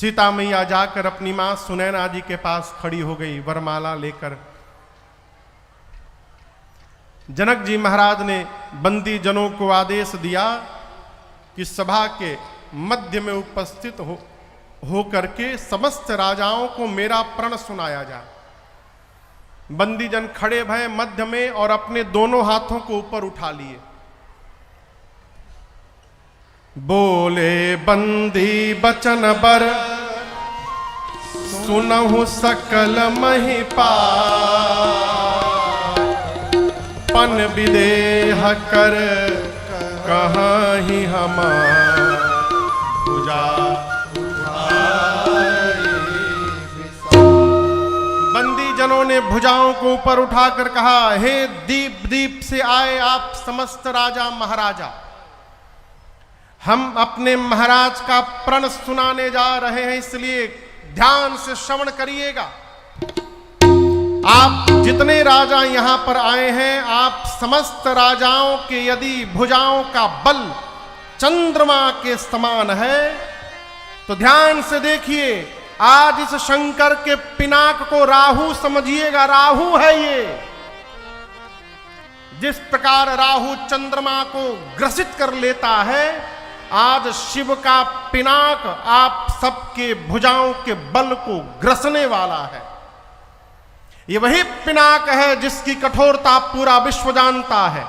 सीता मैया जाकर अपनी मां सुनैना जी के पास खड़ी हो गई वरमाला लेकर। जनक जी महाराज ने बंदी जनों को आदेश दिया कि सभा के मध्य में उपस्थित हो करके समस्त राजाओं को मेरा प्रण सुनाया जाए। बंदी जन खड़े भय मध्य में और अपने दोनों हाथों को ऊपर उठा लिए। बोले बंदी बचन बर सुनहु सकल महिपाल, पन विदेह कर कहाँ ही हमार पूजा। बंदी जनों ने भुजाओं को ऊपर उठाकर कहा, हे दीप दीप से आए आप समस्त राजा महाराजा, हम अपने महाराज का प्रण सुनाने जा रहे हैं, इसलिए ध्यान से श्रवण करिएगा। आप जितने राजा यहां पर आए हैं, आप समस्त राजाओं के यदि भुजाओं का बल चंद्रमा के समान है तो ध्यान से देखिए, आज इस शंकर के पिनाक को राहु समझिएगा। राहु है ये। जिस प्रकार राहु चंद्रमा को ग्रसित कर लेता है, आज शिव का पिनाक आप सबके भुजाओं के बल को ग्रसने वाला है। ये वही पिनाक है जिसकी कठोरता पूरा विश्व जानता है।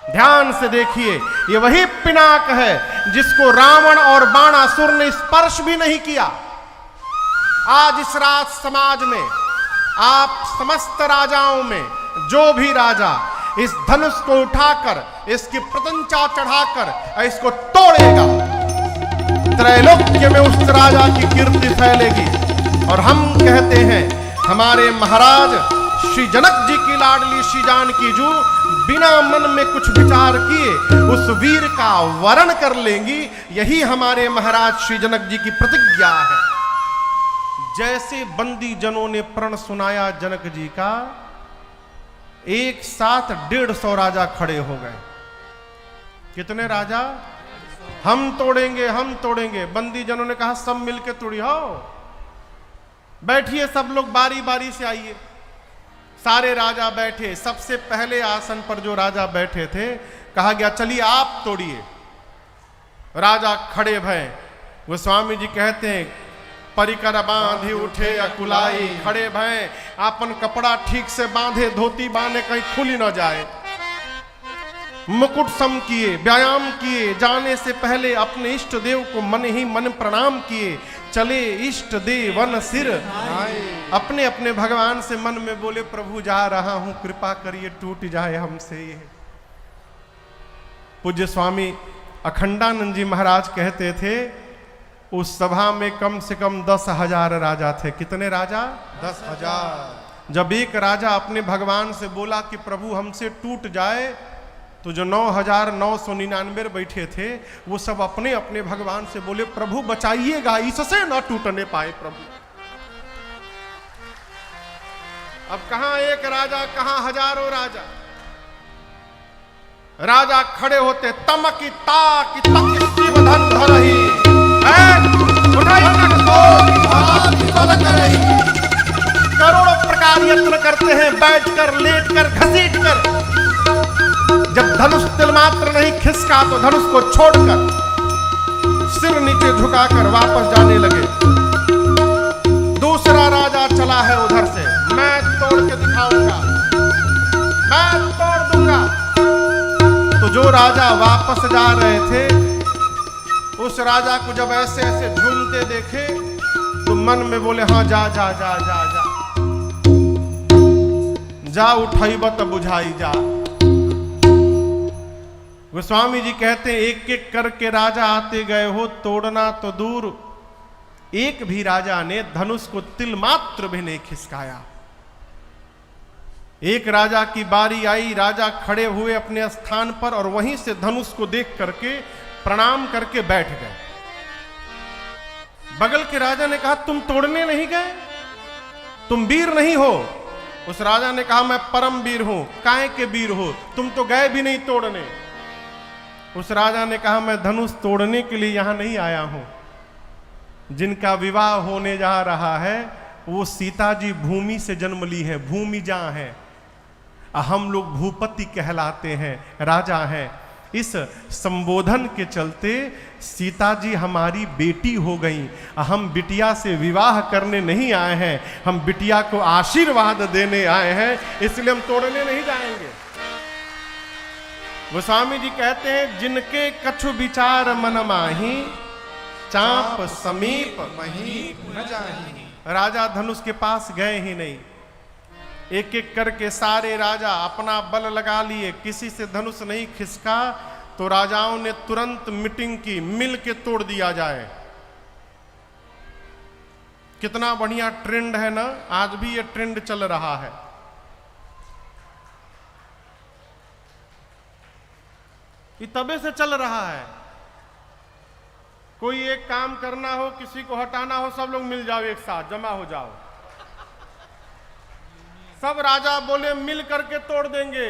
ध्यान से देखिए, ये वही पिनाक है जिसको रावण और बाणासुर ने स्पर्श भी नहीं किया। आज इस राज समाज में आप समस्त राजाओं में जो भी राजा इस धनुष को उठाकर इसकी प्रतंचा चढ़ाकर इसको तोड़ेगा, त्रैलोक्य में उस राजा की कीर्ति फैलेगी। और हम कहते हैं, हमारे महाराज श्री जनक जी की लाडली श्री जानकी जू बिना मन में कुछ विचार किए उस वीर का वरण कर लेंगी। यही हमारे महाराज श्री जनक जी की प्रतिज्ञा है। जैसे बंदी जनों ने प्रण सुनाया जनक जी का, एक साथ 150 राजा खड़े हो गए। कितने राजा? हम तोड़ेंगे, हम तोड़ेंगे। बंदी जनों ने कहा, सब मिलके तोड़ियो, बैठिए सब लोग, बारी बारी से आइए। सारे राजा बैठे। सबसे पहले आसन पर जो राजा बैठे थे, कहा गया चलिए आप तोड़िए। राजा खड़े भय। गोस्वामी जी कहते हैं, परिकर बांधे उठे अकुलाई, खड़े भय अपन कपड़ा ठीक से बांधे, धोती बांधे कहीं खुली न जाए। मुकुट सम किए, व्यायाम किए, जाने से पहले अपने इष्ट देव को मन ही मन प्रणाम किए। चले इष्ट देवन सिर, अपने अपने भगवान से मन में बोले, प्रभु जा रहा हूं, कृपा करिए टूट जाए हमसे ये। पूज्य स्वामी अखंडानंद जी महाराज कहते थे, उस सभा में कम से कम 10,000 राजा थे। कितने राजा? 10,000। जब एक राजा अपने भगवान से बोला कि प्रभु हमसे टूट जाए, तो जो 9,999 बैठे थे वो सब अपने अपने भगवान से बोले, प्रभु बचाइएगा, इससे ना टूटने पाए प्रभु। अब कहां एक राजा, कहां हजारों राजा। राजा खड़े होते, तमकी ताकी तक शिवधन धरही, करोड़ों प्रकार यत्न करते हैं, बैठकर, लेटकर, घसीटकर। जब धनुष तिल मात्र नहीं खिसका तो धनुष को छोड़कर सिर नीचे झुकाकर वापस जाने लगे। दूसरा राजा चला है उधर से, मैं तोड़ के दिखाऊंगा, मैं तोड़ दूंगा। तो जो राजा वापस जा रहे थे, उस राजा को जब ऐसे ऐसे झूमते देखे तो मन में बोले, हाँ जा जा जा जा जा जा, उठाइब त बुझाई जा। गोस्वामी जी कहते हैं, एक एक करके राजा आते गए हो, तोड़ना तो दूर, एक भी राजा ने धनुष को तिल मात्र भी नहीं खिसकाया। एक राजा की बारी आई, राजा खड़े हुए अपने स्थान पर और वहीं से धनुष को देख करके प्रणाम करके बैठ गए। बगल के राजा ने कहा, तुम तोड़ने नहीं गए? तुम वीर नहीं हो? उस राजा ने कहा, मैं परम वीर हूं। काहे के वीर हो? तुम तो गए भी नहीं तोड़ने। उस राजा ने कहा, मैं धनुष तोड़ने के लिए यहां नहीं आया हूं, जिनका विवाह होने जा रहा है वो सीता जी भूमि से जन्म ली है, भूमिजा है। हम लोग भूपति कहलाते हैं, राजा हैं। इस संबोधन के चलते सीता जी हमारी बेटी हो गई। हम बिटिया से विवाह करने नहीं आए हैं, हम बिटिया को आशीर्वाद देने आए हैं, इसलिए हम तोड़ने नहीं जाएंगे। गोस्वामी जी कहते हैं, जिनके कछु विचार मन माही, चाप समीप मही न जाही। राजा धनुष के पास गए ही नहीं। एक एक करके सारे राजा अपना बल लगा लिए, किसी से धनुष नहीं खिसका। तो राजाओं ने तुरंत मीटिंग की, मिल के तोड़ दिया जाए। कितना बढ़िया ट्रेंड है ना, आज भी ये ट्रेंड चल रहा है। ये तबे से चल रहा है। कोई एक काम करना हो, किसी को हटाना हो, सब लोग मिल जाओ, एक साथ जमा हो जाओ। सब राजा बोले मिल करके तोड़ देंगे।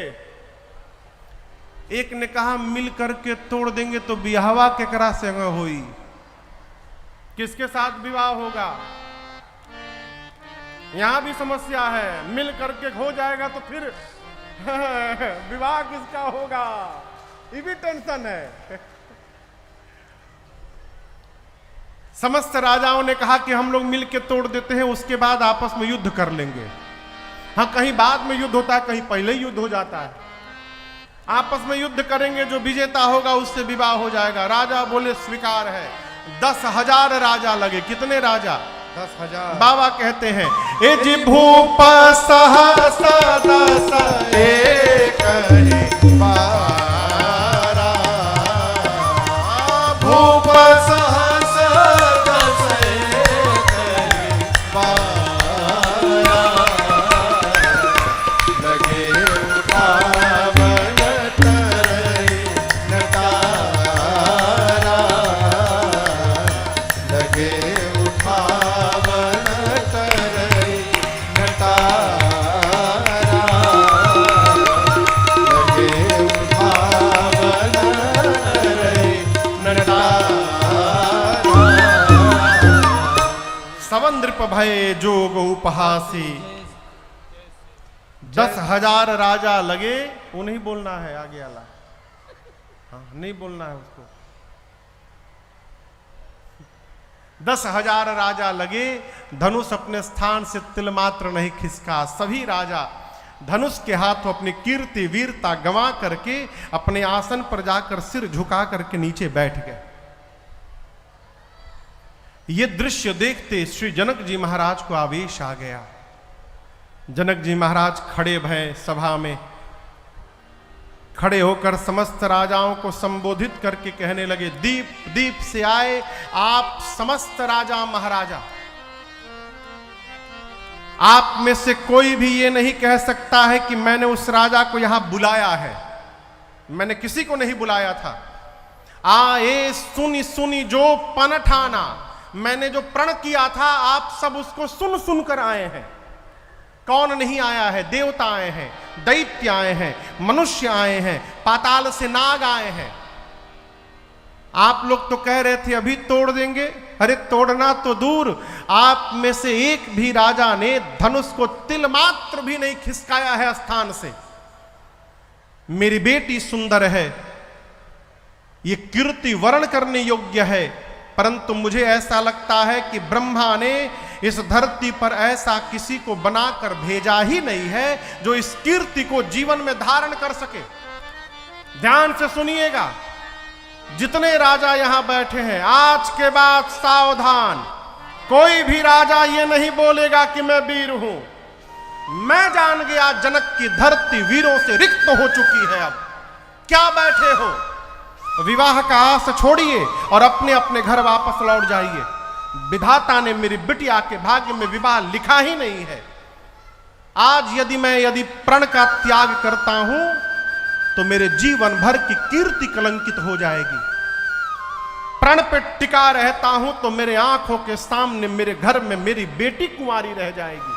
एक ने कहा मिल करके तोड़ देंगे तो बिहावा केकरा से होई, किसके साथ विवाह होगा? यहां भी समस्या है। मिल करके हो जाएगा तो फिर विवाह किसका होगा, ये भी टेंशन है। समस्त राजाओं ने कहा कि हम लोग मिल के तोड़ देते हैं, उसके बाद आपस में युद्ध कर लेंगे। हाँ, कहीं बाद में युद्ध होता है, कहीं पहले ही युद्ध हो जाता है। आपस में युद्ध करेंगे, जो विजेता होगा उससे विवाह हो जाएगा। राजा बोले स्वीकार है। 10,000 राजा लगे। कितने राजा? 10,000। बाबा कहते हैं, ए जी भूप सहस दस एक ही बारा, भूप सहस दस एक ही बारा, लगे उठावन तरई नटारा, लगे उठावन तरई नटारा, लगे उठावन तरई नटारा। सवंद्रिप भय जोग उपहासी। 10,000 राजा लगे। वो नहीं बोलना है आगे वाला, हाँ नहीं बोलना है उसको। 10,000 राजा लगे। धनुष अपने स्थान से तिल मात्र नहीं खिसका। सभी राजा धनुष के हाथों अपनी कीर्ति वीरता गंवा करके अपने आसन पर जाकर सिर झुका करके नीचे बैठ गए। ये दृश्य देखते श्री जनक जी महाराज को आवेश आ गया। जनक जी महाराज खड़े भय सभा में, खड़े होकर समस्त राजाओं को संबोधित करके कहने लगे, दीप दीप से आए आप समस्त राजा महाराजा, आप में से कोई भी ये नहीं कह सकता है कि मैंने उस राजा को यहां बुलाया है। मैंने किसी को नहीं बुलाया था। आए सुनी सुनी जो पन ठाना, मैंने जो प्रण किया था आप सब उसको सुन सुन कर आए हैं। कौन नहीं आया है? देवता आए हैं, दैत्य आए हैं, मनुष्य आए हैं, पाताल से नाग आए हैं। आप लोग तो कह रहे थे अभी तोड़ देंगे। अरे तोड़ना तो दूर, आप में से एक भी राजा ने धनुष को तिल मात्र भी नहीं खिसकाया है स्थान से। मेरी बेटी सुंदर है, ये कीर्ति वर्ण करने योग्य है, परंतु मुझे ऐसा लगता है कि ब्रह्मा ने इस धरती पर ऐसा किसी को बनाकर भेजा ही नहीं है जो इस कीर्ति को जीवन में धारण कर सके। ध्यान से सुनिएगा, जितने राजा यहां बैठे हैं, आज के बाद सावधान, कोई भी राजा ये नहीं बोलेगा कि मैं वीर हूं। मैं जान गया जनक की धरती वीरों से रिक्त हो चुकी है। अब क्या बैठे हो? विवाह का आस छोड़िए और अपने अपने घर वापस लौट जाइए। विधाता ने मेरी बिटिया के भाग्य में विवाह लिखा ही नहीं है। आज यदि प्रण का त्याग करता हूं तो मेरे जीवन भर की कीर्ति कलंकित हो जाएगी। प्रण पे टिका रहता हूं तो मेरे आंखों के सामने मेरे घर में मेरी बेटी कुंवारी रह जाएगी।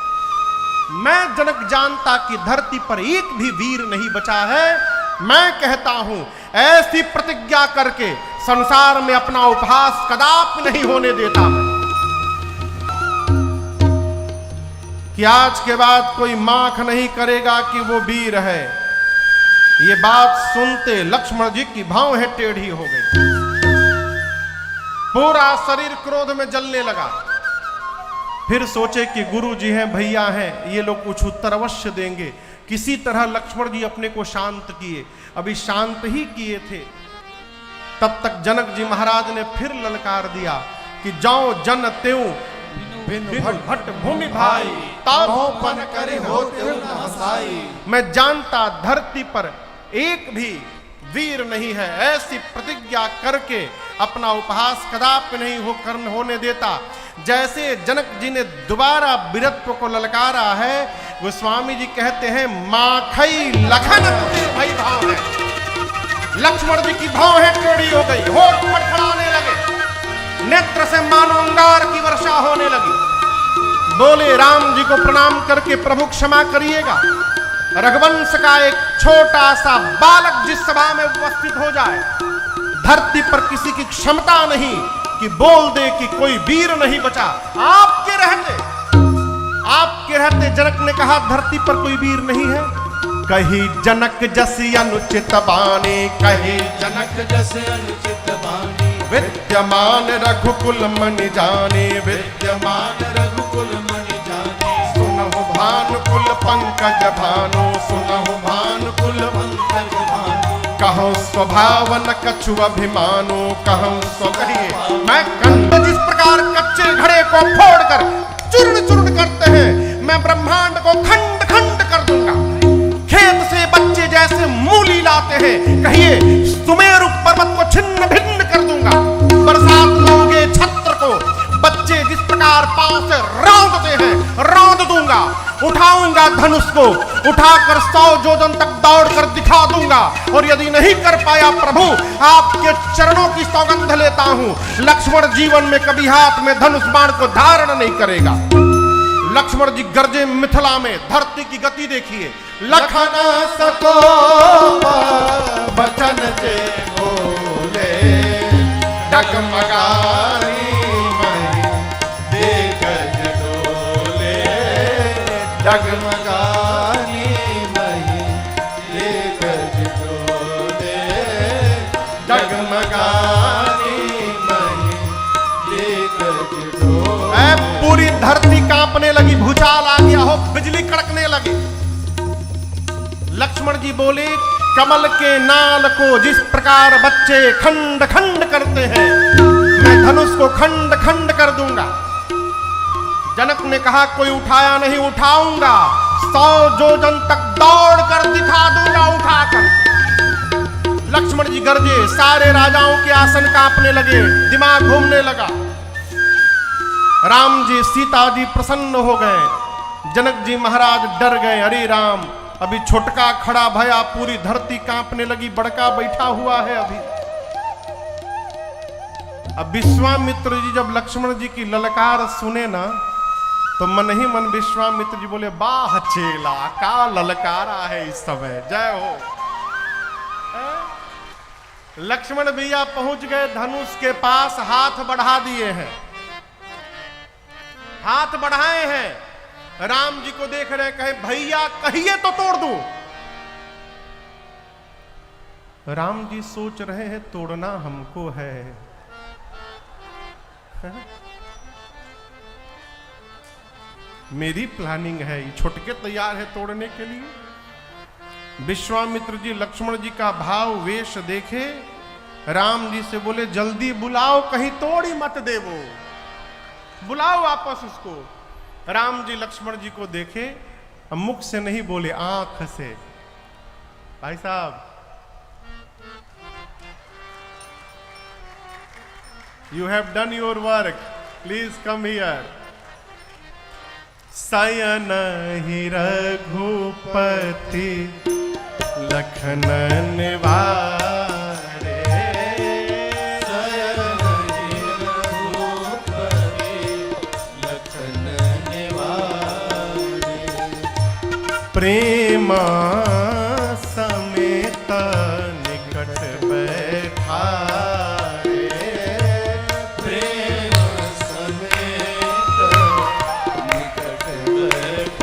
मैं जनक जानता कि धरती पर एक भी वीर नहीं बचा है। मैं कहता हूं ऐसी प्रतिज्ञा करके संसार में अपना उपहास कदापि नहीं होने देता। कि आज के बाद कोई माख नहीं करेगा कि वो वीर है। ये बात सुनते लक्ष्मण जी की भौहें टेढ़ी हो गई, पूरा शरीर क्रोध में जलने लगा। फिर सोचे कि गुरु जी हैं, भैया हैं, ये लोग कुछ उत्तर अवश्य देंगे। किसी तरह लक्ष्मण जी अपने को शांत किए, अभी शांत ही किए थे, तब तक जनक जी महाराज ने फिर ललकार दिया कि जाओ जन त्यों भट भूमि भाई, पन करे हो त्यों न हसाई। मैं जानता धरती पर एक भी वीर नहीं है, ऐसी प्रतिज्ञा करके अपना उपहास कदापि नहीं होने देता। जैसे जनक जी ने दोबारा वीरत्व को ललकारा है, गोस्वामी जी कहते हैं माखई लखन भाई भाव है। लक्ष्मण जी की भौहें टेढ़ी हो गई, होठ फड़फड़ाने लगे, नेत्र से मानो अंगार की वर्षा होने लगी। बोले राम जी को प्रणाम करके प्रभु क्षमा करिएगा, रघुवंश का एक छोटा सा बालक जिस सभा में उपस्थित हो जाए, धरती पर किसी की क्षमता नहीं कि बोल दे कि कोई वीर नहीं बचा। आपके रहते जनक ने कहा धरती पर कोई वीर नहीं है। कही जनक जसी अनुचित बानी, कही जनक जैसे अनुचित बानी। विद्यमान रघुकुल मनि जाने, विद्यमान रघुकुल मनि जाने। सुनहु भानुकुल पंकज भानु, सुनहु भानुकुल पंकज भानु। कहूँ स्वभावन कछु अभिमानो, कहूँ कहिए मैं कंठ जिस प्रकार कच्चे घड़े को फोड़कर चूर्ण चूर्ण करते हैं, मैं ब्रह्मांड को खंड खंड कर दूंगा। खेत से बच्चे जैसे मूली लाते हैं, कहिए सुमेरु पर्वत को छिन्न भिन्न कर दूंगा। बरसात लोगे छत्र को बच्चे जिस प्रकार पांव से रौंदते हैं, रौंद दूंगा। उठाऊंगा धनुष को, उठाकर 100 योजन तक दौड़कर दिखा दूंगा। और यदि नहीं कर पाया प्रभु, आपके चरणों की सौगंध लेता हूं, लक्ष्मण जीवन में कभी हाथ में धनुष बाण को धारण नहीं करेगा। लक्ष्मण जी गरजे मिथिला में, धरती की गति देखिए। लखन सको बचन से बोले, डगमगानी मही देखज डोले। डगमगानी मही देखज डोले। डगमगानी मही देखज डोले। पूरी धरती कांपने लगी, भूचाल आ गया हो, बिजली कड़कने लगी। लक्ष्मण जी बोले कमल के नाल को जिस प्रकार बच्चे खंड खंड करते हैं, मैं धनुष को खंड खंड कर दूंगा। जनक ने कहा कोई उठाया नहीं, उठाऊंगा। 100 योजन तक दौड़ कर दिखा दूंगा उठाकर। लक्ष्मण जी गरजे, सारे राजाओं के आसन कांपने लगे, दिमाग घूमने लगा। राम जी सीता जी प्रसन्न हो गए, जनक जी महाराज डर गए। अरे राम, अभी छोटका खड़ा भया, पूरी धरती कांपने लगी, बड़का बैठा हुआ है। अभी अब विश्वामित्र जी जब लक्ष्मण जी की ललकार सुने ना, तो मन ही मन विश्वामित्र जी बोले वाह चेला, का ललकारा है इस समय, जय हो। लक्ष्मण भैया पहुंच गए धनुष के पास, हाथ बढ़ा दिए हैं, हाथ बढ़ाए हैं। राम जी को देख रहे, कहे भैया कहिए तो तोड़ दूं। राम जी सोच रहे हैं तोड़ना हमको है। मेरी प्लानिंग है, ये छोटके तैयार है तोड़ने के लिए। विश्वामित्र जी लक्ष्मण जी का भाव वेश देखे, राम जी से बोले जल्दी बुलाओ, कहीं तोड़ ही मत दे, वो बुलाओ वापस उसको। राम जी लक्ष्मण जी को देखे, मुख से नहीं बोले, आंख से। भाई साहब, you have done your work, please come here. सयन ही रघुपति लखन निवारे, सयन ही रघुपति लखन निवारे। प्रेमा समेत निकट बैठारे। प्रेम समेत निकट बैठारे।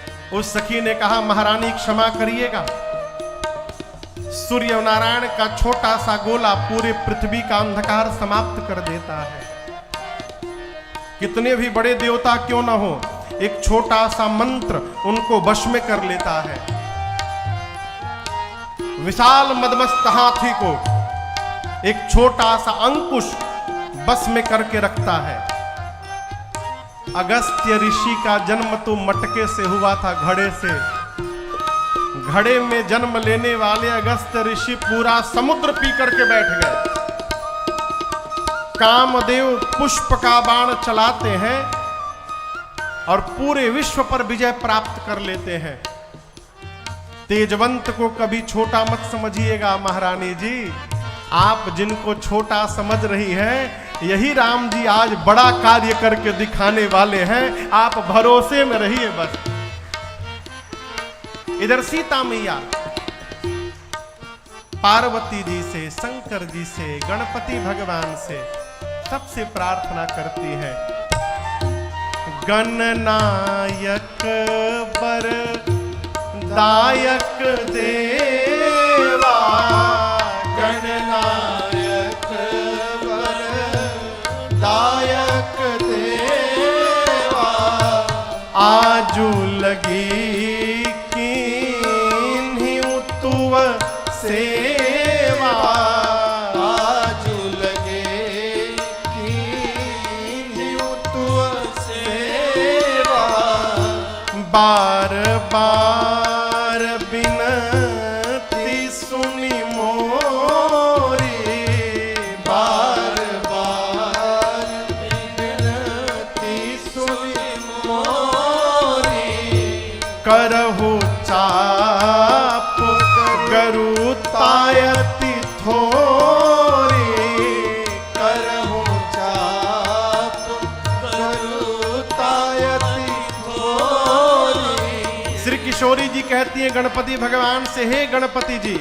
उस सखी ने कहा महारानी क्षमा करिएगा, सूर्य नारायण का छोटा सा गोला पूरे पृथ्वी का अंधकार समाप्त कर देता है। कितने भी बड़े देवता क्यों ना हो, एक छोटा सा मंत्र उनको वश में कर लेता है। विशाल मदमस्त हाथी को एक छोटा सा अंकुश बस में करके रखता है। अगस्त्य ऋषि का जन्म तो मटके से हुआ था, घड़े से। घड़े में जन्म लेने वाले अगस्त्य ऋषि पूरा समुद्र पी करके बैठ गए। कामदेव पुष्प का बाण चलाते हैं और पूरे विश्व पर विजय प्राप्त कर लेते हैं। तेजवंत को कभी छोटा मत समझिएगा महारानी जी, आप जिनको छोटा समझ रही हैं, यही राम जी आज बड़ा कार्य करके दिखाने वाले हैं। आप भरोसे में रहिए बस। इधर सीता मैया पार्वती जी से, शंकर जी से, गणपति भगवान से सबसे प्रार्थना करती है। गणनायक बर दायक देवा, गणनायक वर दायक देवा, आजू लगी कीन्ही तुव सेवा, आजू लगे कीन्ही तुव सेवा, बार बार बिनती सुनी मोरी, बार बार बिनती सुनी मोरी, करहु चाप गरुतायति थोरी, करहु चाप गरुतायति थोरी। श्री किशोरी जी कहती हैं गणपति भगवान से, हे गणपति जी,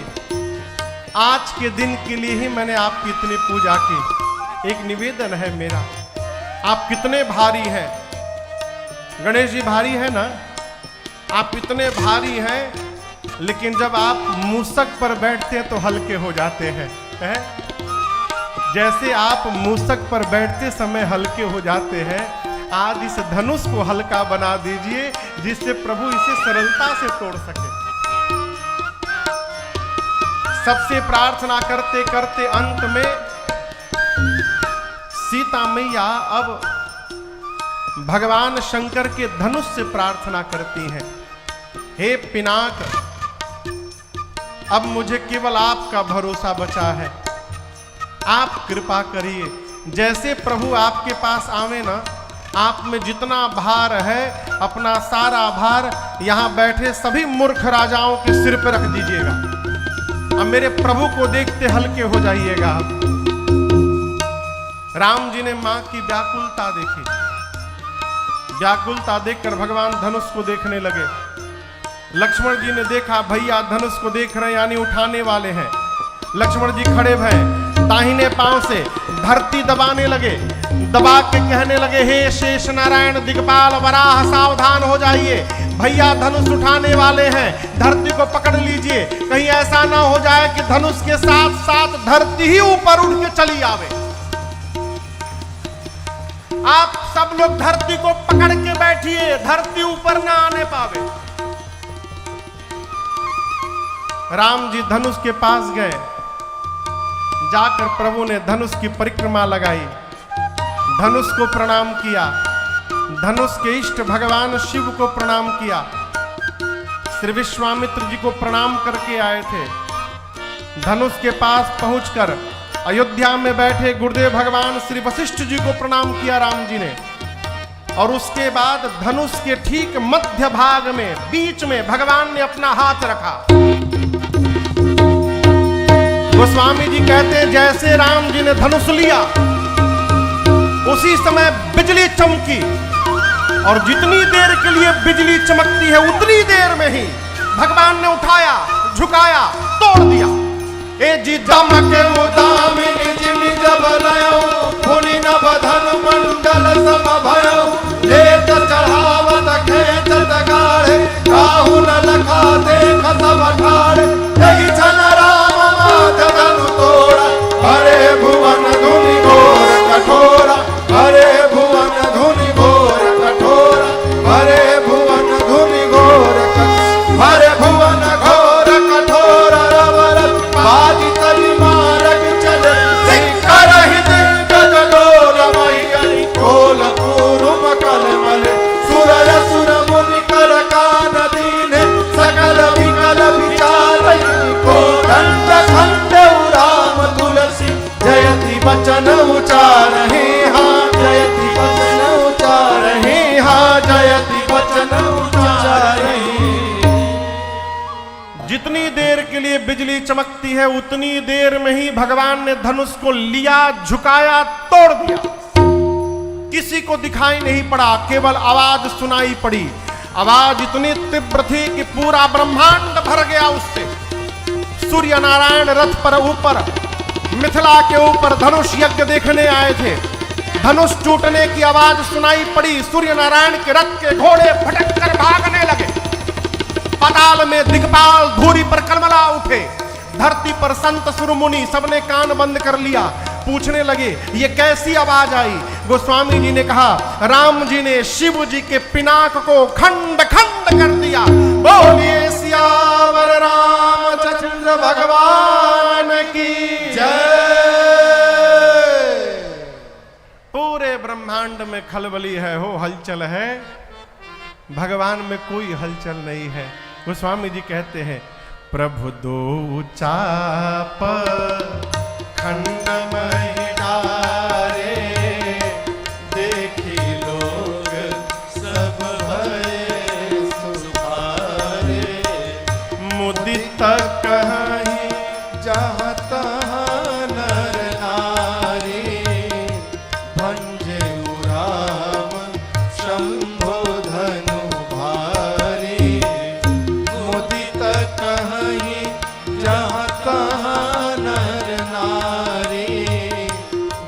आज के दिन के लिए ही मैंने आपकी इतनी पूजा की। एक निवेदन है मेरा, आप कितने भारी हैं। गणेश जी भारी है ना, आप इतने भारी हैं, लेकिन जब आप मूसक पर बैठते हैं तो हल्के हो जाते हैं, है? जैसे आप मूसक पर बैठते समय हल्के हो जाते हैं, आज इस धनुष को हल्का बना दीजिए जिससे प्रभु इसे सरलता से तोड़ सके। सबसे प्रार्थना करते करते अंत में सीता मैया अब भगवान शंकर के धनुष से प्रार्थना करती हैं, हे पिनाक, अब मुझे केवल आपका भरोसा बचा है, आप कृपा करिए। जैसे प्रभु आपके पास आवे ना, आप में जितना भार है अपना सारा भार यहाँ बैठे सभी मूर्ख राजाओं के सिर पर रख दीजिएगा। अब मेरे प्रभु को देखते हल्के हो जाइएगा। राम जी ने मां की व्याकुलता देखी, व्याकुलता देखकर भगवान धनुष को देखने लगे। लक्ष्मण जी ने देखा भैया धनुष को देख रहे यानी उठाने वाले हैं। लक्ष्मण जी खड़े भय, दाहिने पांव से धरती दबाने लगे, दबा के कहने लगे, हे शेष नारायण दिग्पाल वराह सावधान हो जाइए, भैया धनुष उठाने वाले हैं, धरती को पकड़ लीजिए, कहीं ऐसा ना हो जाए कि धनुष के साथ साथ धरती ही ऊपर उठ के चली आवे। आप सब लोग धरती को पकड़ के बैठिए, धरती ऊपर ना आने पावे। राम जी धनुष के पास गए, जाकर प्रभु ने धनुष की परिक्रमा लगाई, धनुष को प्रणाम किया, धनुष के इष्ट भगवान शिव को प्रणाम किया, श्री विश्वामित्र जी को प्रणाम करके आए थे। धनुष के पास पहुंचकर अयोध्या में बैठे गुरुदेव भगवान श्री वशिष्ठ जी को प्रणाम किया राम जी ने, और उसके बाद धनुष के ठीक मध्य भाग में बीच में भगवान ने अपना हाथ रखा। गोस्वामी जी कहते हैं जैसे राम जी ने धनुष लिया उसी समय बिजली चमकी, और जितनी देर के लिए बिजली चमकती है उतनी देर में ही भगवान ने उठाया, झुकाया, तोड़ दिया। ए जी दमके उदामिनी जिमि जब लयो, फुनि नभ धनु मंडल सम भयो, लेत चढ़ावत खेचत गाढ़े उचारहि हाँ जयति बचन उचारहि हाँ जयति बचन उचारहि। जितनी देर के लिए बिजली चमकती है उतनी देर में ही भगवान ने धनुष को लिया, झुकाया, तोड़ दिया। किसी को दिखाई नहीं पड़ा, केवल आवाज सुनाई पड़ी। आवाज इतनी तीव्र थी कि पूरा ब्रह्मांड भर गया उससे। सूर्य नारायण रथ पर ऊपर मिथिला के ऊपर धनुष यज्ञ देखने आए थे। धनुष टूटने की आवाज सुनाई पड़ी। सूर्य नारायण के रथ के घोड़े भटक कर भागने लगे। पाताल में दिग्पाल धूरी पर कलमला उठे। धरती पर संत सुरमुनि सबने कान बंद कर लिया। पूछने लगे ये कैसी आवाज आई। गोस्वामी जी ने कहा राम जी ने शिव जी के पिनाक को खंड खंड कर दिया। बोलिए सियावर रामचंद्र भगवान की जय। पूरे ब्रह्मांड में खलबली है, हो हलचल है, भगवान में कोई हलचल नहीं है। गोस्वामी जी कहते हैं प्रभु दो चाप खंडमय डारे देखी लोग सब भय सुधारे। मुदित कहीं जहाँ तहाँ नर नारी भंजे राम शंभो धनु भारी। मुदित कहीं जहाँ तहाँ नर नारी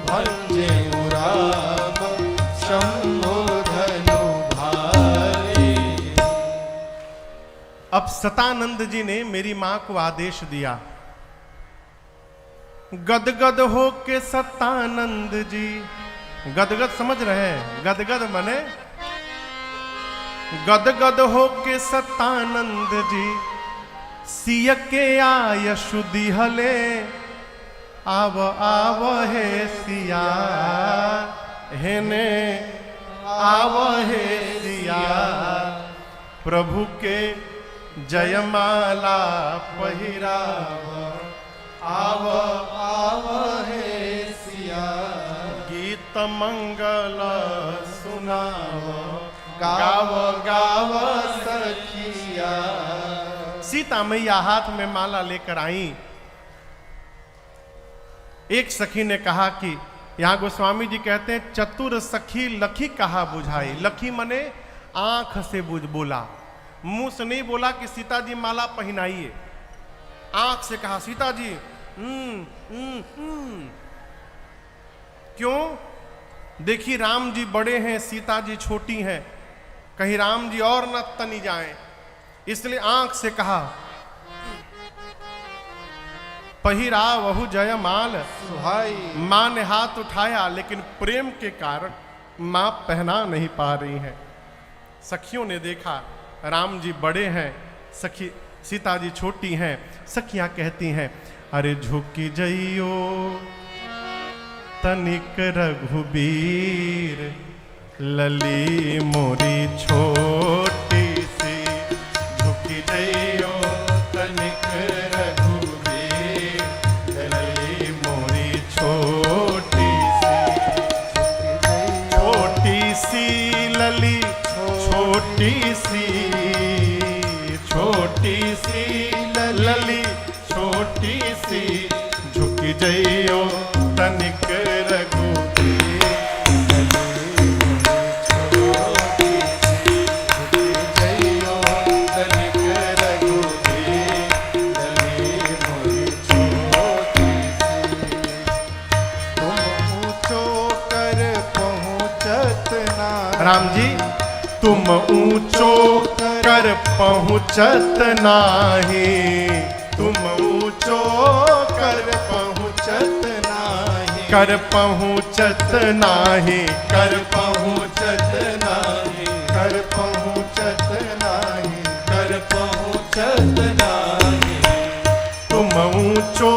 भंजे राम शंभो धनु भारी। अब सतानंद जी ने मेरी मां को आदेश दिया। गदगद हो के सतानंद जी, गदगद समझ रहे हैं, गदगद मने गदगद हो के सतानंद जी सिय के आय शुद्धि हले। आव आव हे सिया हेने आव हे सिया। प्रभु के जयमाला पहिराव आव आव हे सिया। गीत मंगल सुनाव गाव गाव सखिया। सीता मैया हाथ में माला लेकर आई। एक सखी ने कहा कि यहां गोस्वामी जी कहते हैं चतुर सखी लखी कहा बुझाई। लखी मने आंख से बुझ बोला, मुंह से नहीं बोला कि सीता जी माला पहनाइए। आंख से कहा सीता जी क्यों? देखिए राम जी बड़े हैं, सीता जी छोटी हैं, कहीं राम जी और न तनी जाएं, इसलिए आंख से कहा। पहिरा वहु जयमाल सुहाई। मां ने हाथ उठाया लेकिन प्रेम के कारण मां पहना नहीं पा रही हैं। सखियों ने देखा राम जी बड़े हैं, सखी सीता जी छोटी हैं। सखियां कहती हैं अरे झुकी जइयो तनिक रघुबीर लली मोरी छोटी सी। झुकी जइयो तनिक रघुबीर लली मोरी छोटी सी लली छोटी सी लली छोटी सी। झुकी जइयो तनिक रघुबीर जइयो तनिक रघुबीर लली मोरी छोटी सी। तुम ऊंचो कर पहुँचत ना। राम जी तुम ऊंचो कर पहुँचत नाही। तुम ऊंचो कर पहुँचत नाही। कर पहुँचत नाही। कर पहुँचत नाही। कर पहुँचत नाही। कर पहुँचत नाही। तुम ऊंचो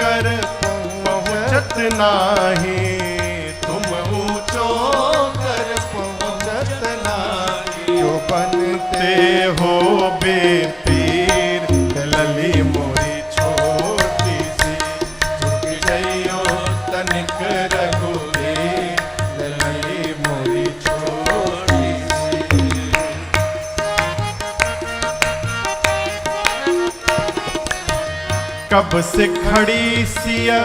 कर पहुँचत नाही। तुम ऊंचो कर पहुँचत नाही। जो बनते ते हो बेपीर लली मोरी छोटी सी। झुक जइयो तनिक रघु कब से खड़ी सिया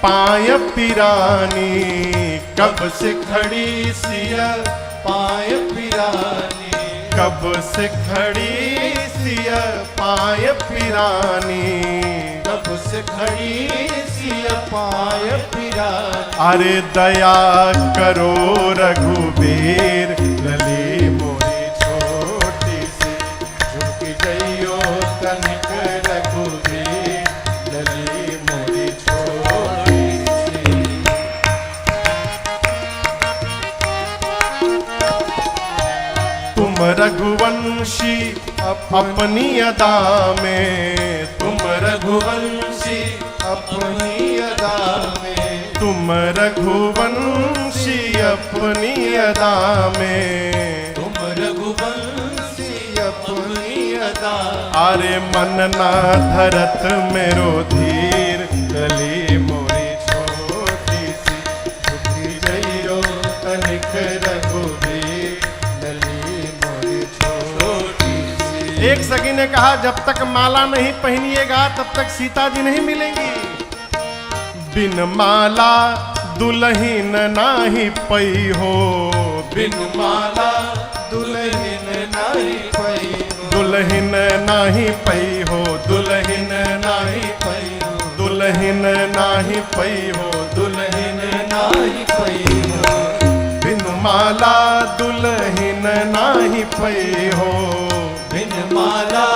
पाय पिरानी, कब से खड़ी सिया पाय पिरानी, कब से खड़ी सिया पाय पिरानी, कब से खड़ी सिया पाय पिरानी। अरे दया करो रघुबीर लली मोरी छोटी सी, झुक गइयो तनिक रघुबीर लली मोरी छोटी सी। तुम रघुवंशी अपनी अदा में, तुम रघुवंशी अपनी अदा में, तुम रघुवंशी अपनी अदा में, तुम रघुवंशी अपनी अदा। अरे मन ना धरत मेरो धीर लली मोरी छोटी सी, झुकी जइयो तनिक रघुबीर लली मोरी छोटी सी। एक सखी ने कहा जब तक माला नहीं पहनिएगा तब तक सीता जी नहीं मिलेंगी। बिन माला दुल्हन नाही पई हो, बिन माला दुल्हन नाही पई हो, दुल्हन नाही पई हो, दुल्हन नाही पई हो, दुल्हन नाही पई हो, दुल्हन नाही पई हो, बिन माला दुल्हन नाही पई हो, बिन माला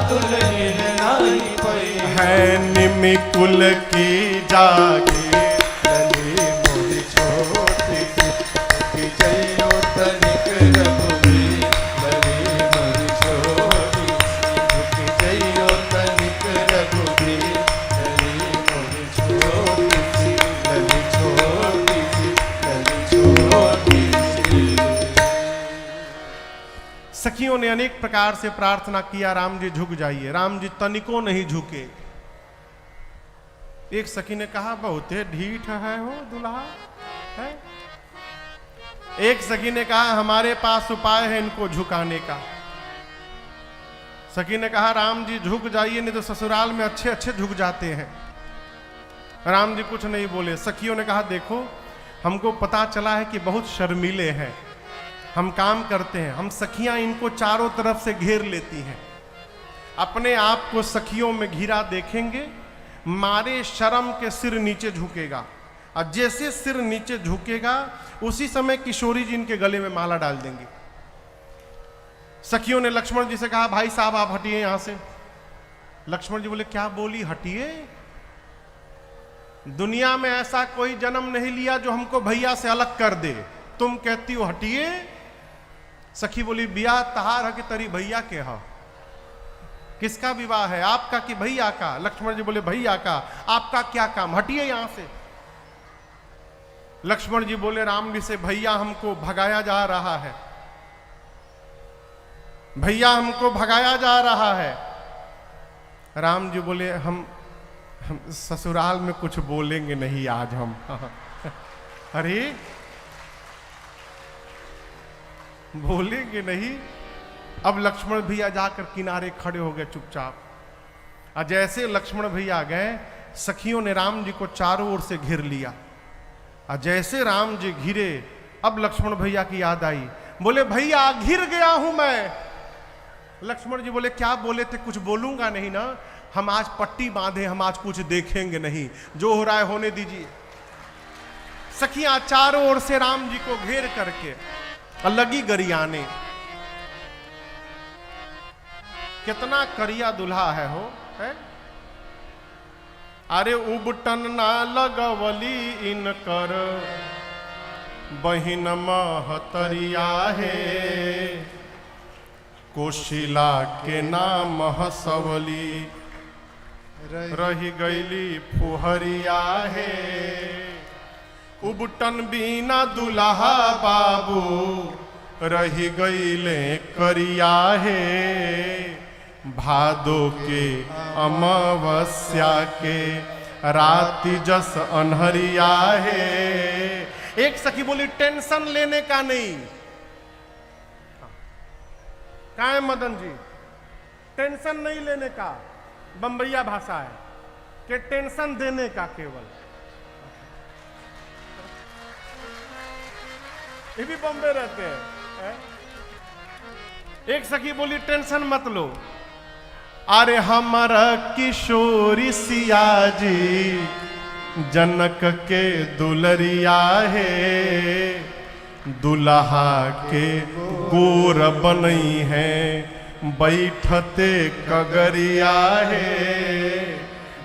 दुल्हन नाही पई हो। है निमि कुल की जागी लली मोरी छोटी सी, झुकी जइयो तनिक रघुबीर लली मोरी छोटी सी, झुकी जइयो तनिक रघुबीर लली मोरी छोटी सी, लली छोटी सी, लली छोटी सी। सखियों ने अनेक प्रकार से प्रार्थना किया, राम जी झुक जाइए। राम जी तनिको नहीं झुके। एक सखी ने कहा बहुत ढीठ है हो दुल्हा है। एक सखी ने कहा हमारे पास उपाय है इनको झुकाने का। सखी ने कहा राम जी झुक जाइए, नहीं तो ससुराल में अच्छे अच्छे झुक जाते हैं। राम जी कुछ नहीं बोले। सखियों ने कहा देखो हमको पता चला है कि बहुत शर्मीले हैं, हम काम करते हैं, हम सखियां इनको चारों तरफ से घेर लेती हैं। अपने आप को सखियों में घिरा देखेंगे, मारे शर्म के सिर नीचे झुकेगा, और जैसे सिर नीचे झुकेगा उसी समय किशोरी जी इनके गले में माला डाल देंगे। सखियों ने लक्ष्मण जी से कहा भाई साहब आप हटिए यहां से। लक्ष्मण जी बोले क्या बोली हटिए? दुनिया में ऐसा कोई जन्म नहीं लिया जो हमको भैया से अलग कर दे, तुम कहती हो हटिए। सखी बोली बिया तहार है कि तरी भैया के हा? किसका विवाह है, आपका कि भैया का? लक्ष्मण जी बोले भैया का। आपका क्या काम, हटिए यहां से। लक्ष्मण जी बोले राम जी से भैया हमको भगाया जा रहा है, भैया हमको भगाया जा रहा है। राम जी बोले हम ससुराल में कुछ बोलेंगे नहीं आज हम। अरे बोलेंगे नहीं। अब लक्ष्मण भैया जाकर किनारे खड़े हो गए चुपचाप। और जैसे लक्ष्मण भैया गए सखियों ने राम जी को चारों ओर से घेर लिया। और जैसे राम जी घिरे अब लक्ष्मण भैया की याद आई, बोले भैया घिर गया हूं मैं। लक्ष्मण जी बोले क्या बोले थे? कुछ बोलूंगा नहीं ना, हम आज पट्टी बांधे, हम आज कुछ देखेंगे नहीं, जो हो रहा है होने दीजिए। सखियां चारों ओर से राम जी को घेर करके लगी गरियाने। कितना करिया दुल्हा है हो है? अरे उबटन ना लगवली इन कर बहिन महतरिया है, कोशिला के नाम हसवली रही गईली फुहरिया है। उबटन बीना दुल्हा बाबू रही गईले करिया है, भादो के अमावस्या के राति जस अनहरिया है। एक सखी बोली टेंशन लेने का नहीं। क्या है मदन जी? टेंशन नहीं लेने का, बम्बैया भाषा है। कि टेंशन देने का केवल। ये भी बॉम्बे रहते हैं। एक सखी बोली टेंशन मत लो। अरे हमारा किशोरी सिया जी जनक के दुलरिया है, दुल्हा के गोर बनई है, बैठते कगरिया है।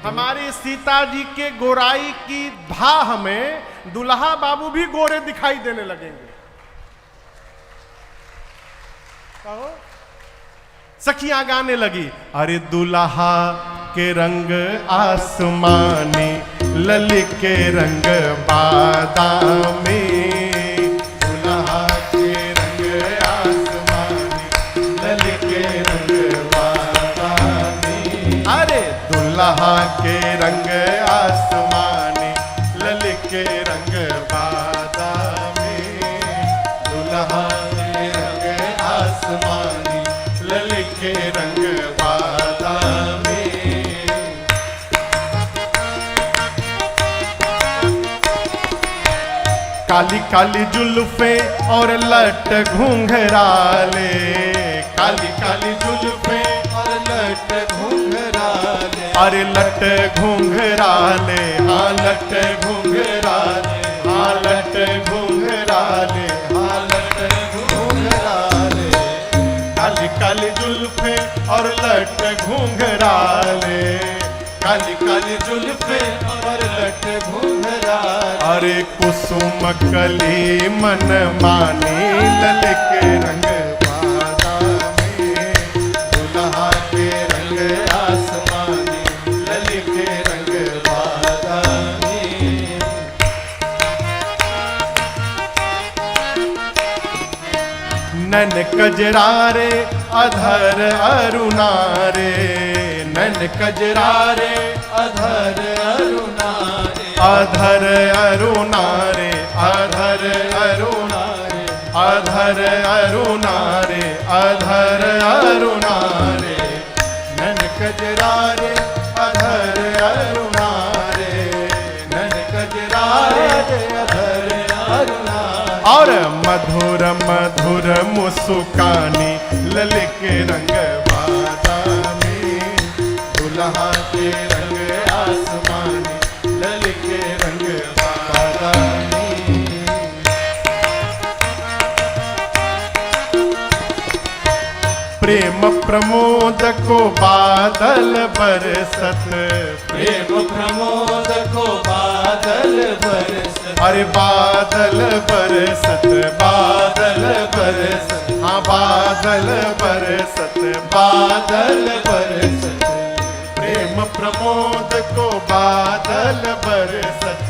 हमारी सीता जी के गोराई की धाह में दुल्हा बाबू भी गोरे दिखाई देने लगेंगे। कहो सखियां गाने लगी, अरे दुल्हा के रंग आसमानी, लली के रंग बादामी, दुल्हा के रंग आसमानी, लली के रंग बादामी। अरे दुल्हा के रंग आसमानी, लली के रंग बादामी, दुल्हा के रंग आसमानी, लली के रंग बादामी। काली काली जुल्फे और लट घूंघराले, काली काली जुल्फे और लट घूंघराले, अरे लट घूंघराले, हाँ लट घूंघराले, हाँ लट घूंघराले, हाँ लट घूंघराले। काली काली जुल्फे और लट घूंघराले, काली काली जुल्फे और लट घूंघराले। अरे कुसुम कली मन मानी, लली के रंग बादामी, दुल्हा के रंग आसमानी, लली के रंग बादामी। नन कजरारे अधर अरुणारे, नन कजरारे अधर अरुणारे, अधर अरुणारे, अधर अरुणारे, अधर अरुणारे, अधर अरुणारे। नन कजरारे अधर अरुणारे, नन कजरारे अधर अरुणारे। और मधुर मधुर मुस्कानी, लली के रंग बादामी, दुल्हा के रंग आसमानी, लली के रंग बादामी। प्रेम प्रमोद को बादल बरसत, प्रेम प्रमोद को बादल बरसत, अरे बादल बरसत, बादल बरसत, हाँ बादल बरसत, बादल बरसत। प्रेम प्रमोद को बादल बरसत,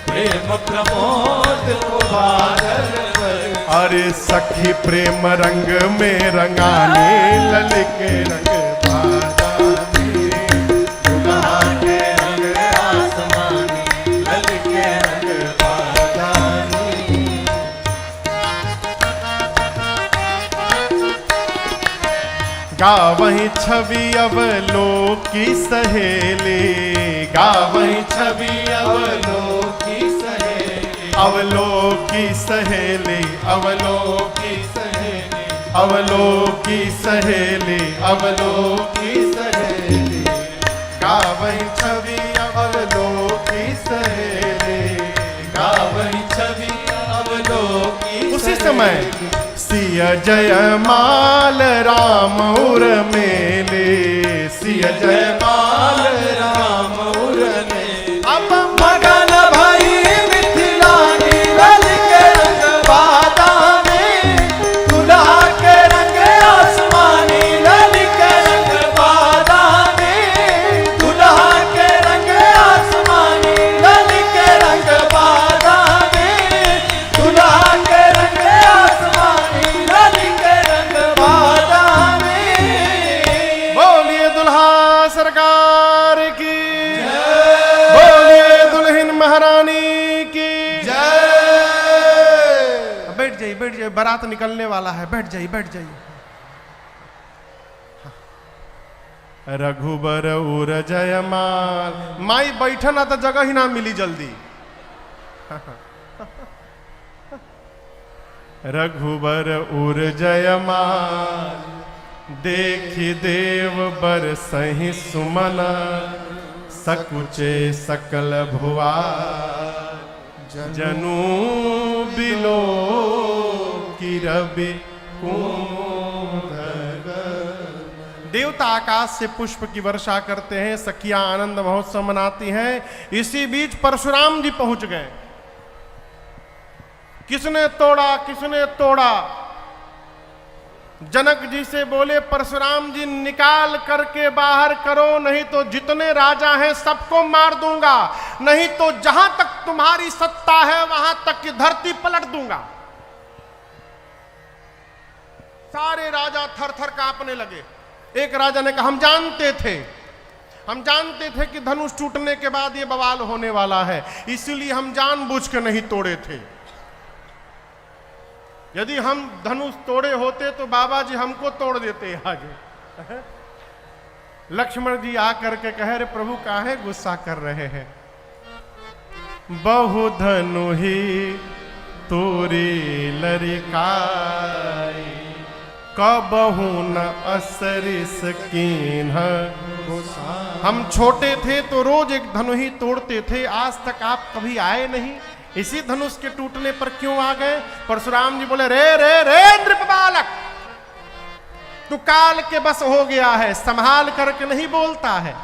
प्रेम प्रमोद को बादल बरसत। अरे सखी प्रेम रंग में रंगानी, लली के रंग बादामी, दुल्हा के रंग आसमानी, लली के रंग बादामी। गावहीं छवि अवलोकी सहेली, गावहीं छवि अवलोकी सहेली, अवलोकी सहेली, अवलोकी सहेली, अवलोकी सहेली, अवलोकी सहेली। गावहीं छवि अवलोकी सहेली, गावहीं छवि अवलोकी। उसी समय सिया जयमाल राम उर मेले, सिया जयमाल राम उर मेले। अब मगन भई मिथिलानी, लली के रंग बादामी, दुल्हा के रंग आसमानी, लली के रंग बादामी, दुल्हा के रंग आसमानी, लली के रंग बादामी, दुल्हा के रंग आसमानी, लली के रंग बादामी। बोलिए दुल्हा सरकार की, बोलिए दुल्हन महारानी की जय। बैठ जाइए, बैठ जाइए, बारात निकलने वाला है, बैठ जाइए, बैठ जाइए। रघुबर उर जयमाल। माई बैठना तो जगह ही ना मिली जल्दी। रघुबर उर जयमाल, देखी देव बर सही सुमन, सकुचे सकल भुआ, जनु बिलो की रवि देवता आकाश से पुष्प की वर्षा करते हैं, सखियां आनंद महोत्सव मनाती हैं। इसी बीच परशुराम जी पहुंच गए। किसने तोड़ा, किसने तोड़ा? जनक जी से बोले परशुराम जी निकाल करके बाहर करो, नहीं तो जितने राजा हैं सबको मार दूंगा, नहीं तो जहां तक तुम्हारी सत्ता है वहां तक की धरती पलट दूंगा। सारे राजा थर थर कांपने लगे। एक राजा ने कहा हम जानते थे कि धनुष टूटने के बाद ये बवाल होने वाला है, इसीलिए हम जानबूझ के नहीं तोड़े थे। यदि हम धनुष तोड़े होते तो बाबा जी हमको तोड़ देते आगे। लक्ष्मण जी आकर के कहे रे प्रभु काहे गुस्सा कर रहे हैं? बहु धनु ही तोरी लरिकाई, कबहू न असरिस कीन्ह। हम छोटे थे तो रोज एक धनु ही तोड़ते थे, आज तक आप कभी आए नहीं, इसी धनुष के टूटने पर क्यों आ गए? परशुराम जी बोले रे रे रे नृप बालक, तू काल के बस हो गया है, संभाल करके नहीं बोलता है।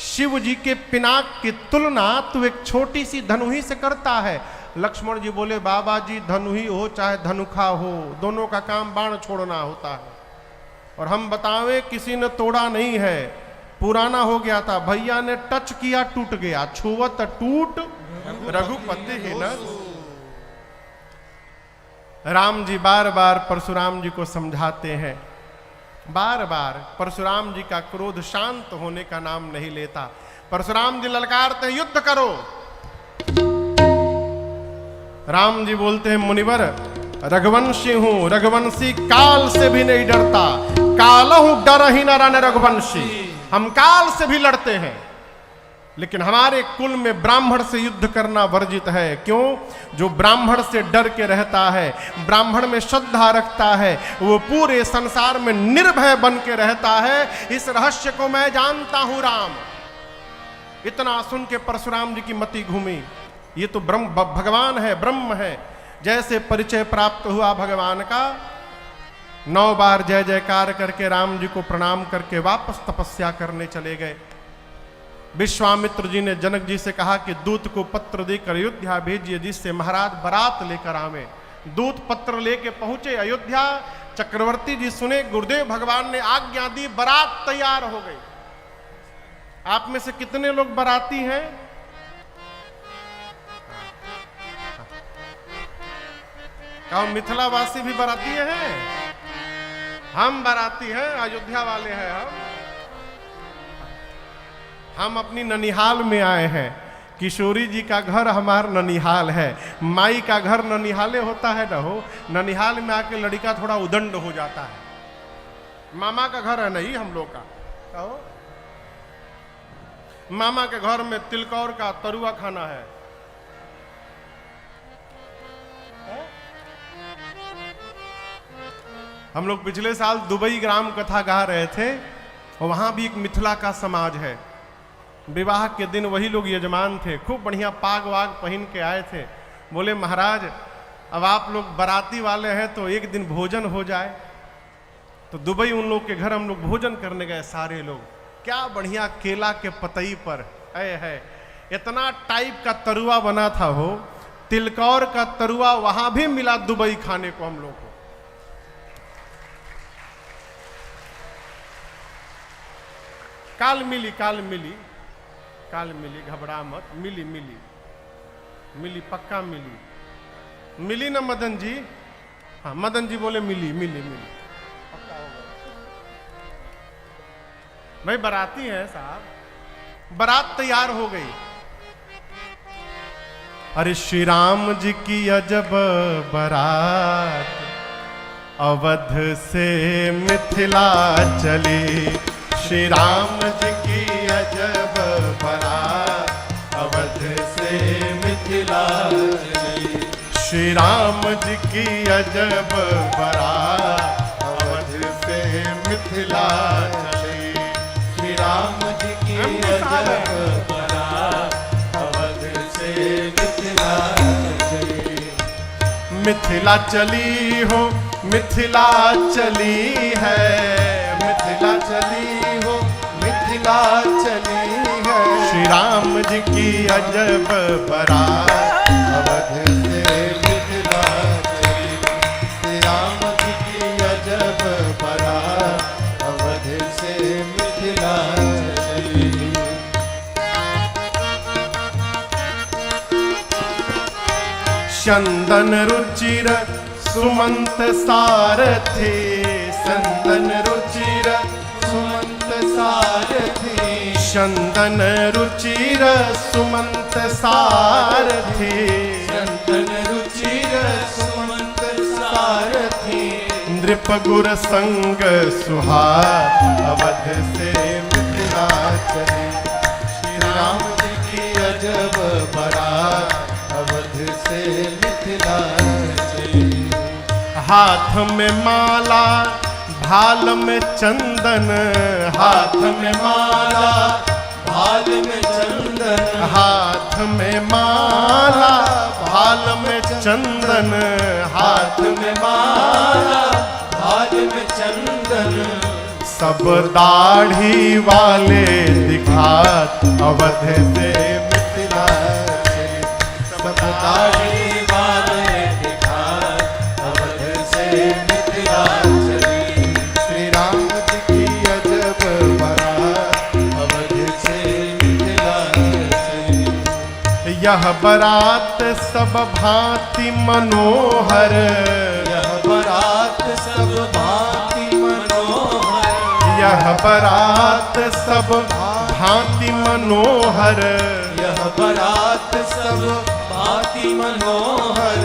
शिव जी के पिनाक की तुलना तू एक छोटी सी धनुही से करता है। लक्ष्मण जी बोले बाबा जी धनुही हो चाहे धनुखा हो, दोनों का काम बाण छोड़ना होता है। और हम बतावे किसी ने तोड़ा नहीं है, पुराना हो गया था, भैया ने टच किया टूट गया, छुवत टूट रघुपति ही न। राम जी बार बार परशुराम जी को समझाते हैं, बार बार परशुराम जी का क्रोध शांत होने का नाम नहीं लेता। परशुराम जी ललकारते हैं युद्ध करो। राम जी बोलते हैं मुनिवर रघुवंशी हूं, रघुवंशी काल से भी नहीं डरता, कालहु डर ही न रन रघुवंशी। हम काल से भी लड़ते हैं, लेकिन हमारे कुल में ब्राह्मण से युद्ध करना वर्जित है। क्यों? जो ब्राह्मण से डर के रहता है, ब्राह्मण में श्रद्धा रखता है, वो पूरे संसार में निर्भय बन के रहता है। इस रहस्य को मैं जानता हूं राम। इतना सुन के परशुराम जी की मति घूमी। ये तो भगवान है, ब्रह्म है। जैसे परिचय प्राप्त हुआ भगवान का, 9 बार जय जयकार करके राम जी को प्रणाम करके वापस तपस्या करने चले गए। विश्वामित्र जी ने जनक जी से कहा कि दूत को पत्र देकर अयोध्या भेजिए, जिससे महाराज बारात लेकर आवे। दूत पत्र लेके पहुंचे अयोध्या। चक्रवर्ती जी सुने, गुरुदेव भगवान ने आज्ञा दी, बारात तैयार हो गई। आप में से कितने लोग बाराती हैं? क्या मिथिलावासी भी बाराती हैं? हम बाराती हैं, अयोध्या वाले हैं। हम अपनी ननिहाल में आए हैं। किशोरी जी का घर हमारा ननिहाल है। माई का घर ननिहाले होता है ना हो, ननिहाल में आके लड़का थोड़ा उदंड हो जाता है। मामा का घर है नहीं हम लोग का। कहो मामा के घर में तिलकौर का तरुआ खाना है। हम लोग पिछले साल दुबई ग्राम कथा गा रहे थे, और वहां भी एक मिथिला का समाज है। विवाह के दिन वही लोग यजमान थे, खूब बढ़िया पाग वाग पहन के आए थे। बोले महाराज अब आप लोग बाराती वाले हैं तो एक दिन भोजन हो जाए। तो दुबई उन लोग के घर हम लोग भोजन करने गए सारे लोग। क्या बढ़िया केला के पतई पर है इतना टाइप का तरुआ बना था हो। तिलकौर का तरुआ वहां भी मिला दुबई खाने को हम लोग को। काल मिली काल मिली, घबरा मत, मिली मिली मिली, पक्का मिली। मिली ना मदन जी? हाँ मदन जी बोले मिली मिली मिली, पक्का हो गया। भाई बाराती है साहब, बारात तैयार हो गई। अरे श्री राम जी की अजब बारात, अवध से मिथिला चली। श्री राम जी की अजब बारात अवध से मिथिला चली। श्री राम जी की अजब बारात अवध से मिथिला चली। श्री राम जी की अजब बारात अवध से मिथिला चली। मिथिला चली हो मिथिला चली है, मिथिला चली हो मिथिला चली है। श्री राम जी की अजब बारात अवध से मिथिला चली। श्री राम जी की अजब बारात अवध से मिथिला चली। चंदन रुचिर सुमंत सारथी, चंदन रुचिर सुमंत सारथी। चंदन रुचिर सुमंत सारथी। चंदन रुचिर सुमंत सारथी। नृप गुर संग सुहाग अवध से मिथिला चली। श्री राम जी की अजब बारात अवध से मिथिला चली। हाथ में माला भाल में चंदन, हाथ में माला भाल में चंदन। हाथ में माला भाल में चंदन। हाथ में माला भाल में चंदन। सब दाढ़ी वाले दिखात अवध से मिथिला चली। सब दाढ़ी वाले दिखात अवध से मिथिला चली। श्री राम जी की अजब बारात अवध से मिथिला चली। यह बारात सब भांति मनोहर, यह बारात सब भांति मनोहर। यह बारात सब भांति मनोहर। यह बारात सब भांति मनोहर।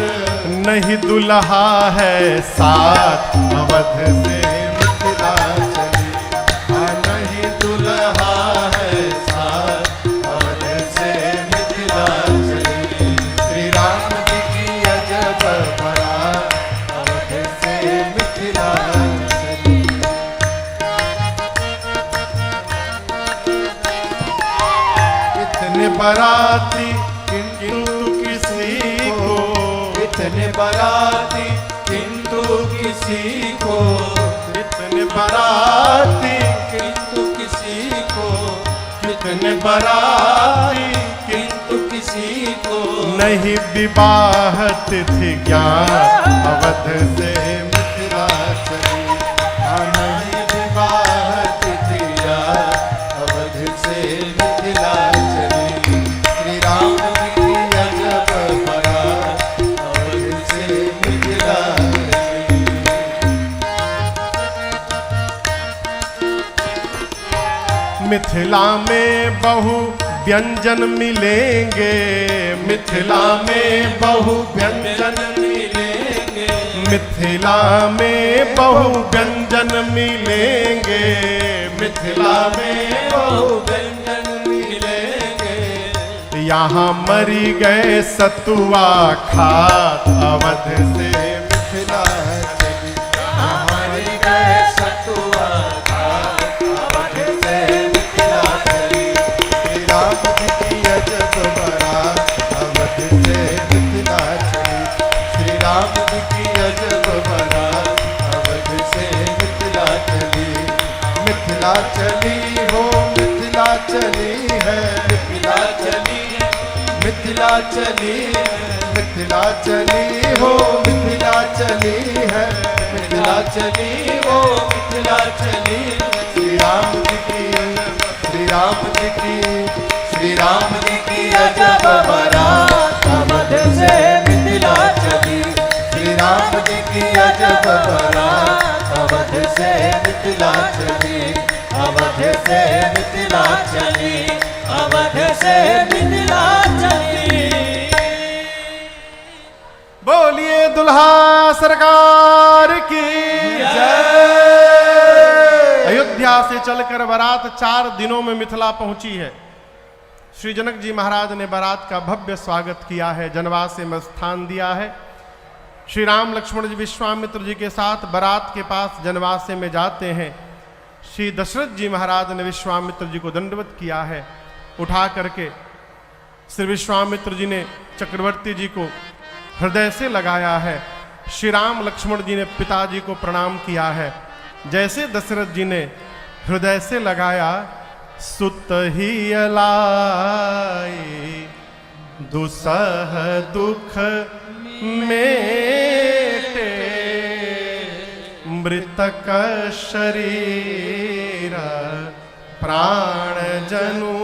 नहीं दुल्हा है साथ अवध से मिथिला चली। नहीं दुल्हा है साथ अवध से मिथिला चली। श्री राम जी की अजब बारात अवध से मिथिला चली। इतने बाराती किंतु किसी को, इतने बाराती किंतु किसी को। इतने बाराती किंतु किसी को। कितने बाराती किंतु किसी को। नहीं विवाह तिथि ज्ञान अवध से मिथिला चली। नहीं विवाह तिथिया अवध से मिथिला चली। श्री राम जी की अजब बारात अवध से मिथिला चली। मिथिला में बहु व्यंजन मिलेंगे, मिथिला में बहु व्यंजन मिलेंगे। मिथिला में बहु व्यंजन मिलेंगे। मिथिला में बहु व्यंजन मिलेंगे। यहाँ मरी गए सतुआ खात अवध से मिथिला चली। हमारी गए सतुआ खात अवध से मिथिला चली। श्री राम जी की अजब बारात अवध से मिथिला चली। श्री राम जी की अजब बारात अवध से मिथिला चली। मिथिला चली हो मिथिला चली है। मिथिला चली है मिथिला चली। मिथिला चली हो मिथिला चली है। मिथिला चली हो मिथिला चली। श्री राम जी की श्री राम जी की श्री राम जी की अजब बारात अवध से मिथिला चली। श्री राम जी की अजब बारात अवध से मिथिला चली। अवध से मिथिला चली। अवध से मिथिला चली। बोलिए दुल्हा सरकार की जय। अयोध्या अयोध्या से चलकर बारात 4 दिनों में मिथिला पहुंची है। श्री जनक जी महाराज ने बारात का भव्य स्वागत किया है, जनवासे में स्थान दिया है। श्री राम लक्ष्मण जी विश्वामित्र जी के साथ बारात के पास जनवासे में जाते हैं। श्री दशरथ जी महाराज ने विश्वामित्र जी को दंडवत किया है। उठा करके श्री विश्वामित्र जी ने चक्रवर्ती जी को हृदय से लगाया है। श्री राम लक्ष्मण जी ने पिताजी को प्रणाम किया है। जैसे दशरथ जी ने हृदय से लगाया, सुत ही अलाई दुसह दुख मेटे, मृतक शरीर प्राण जनु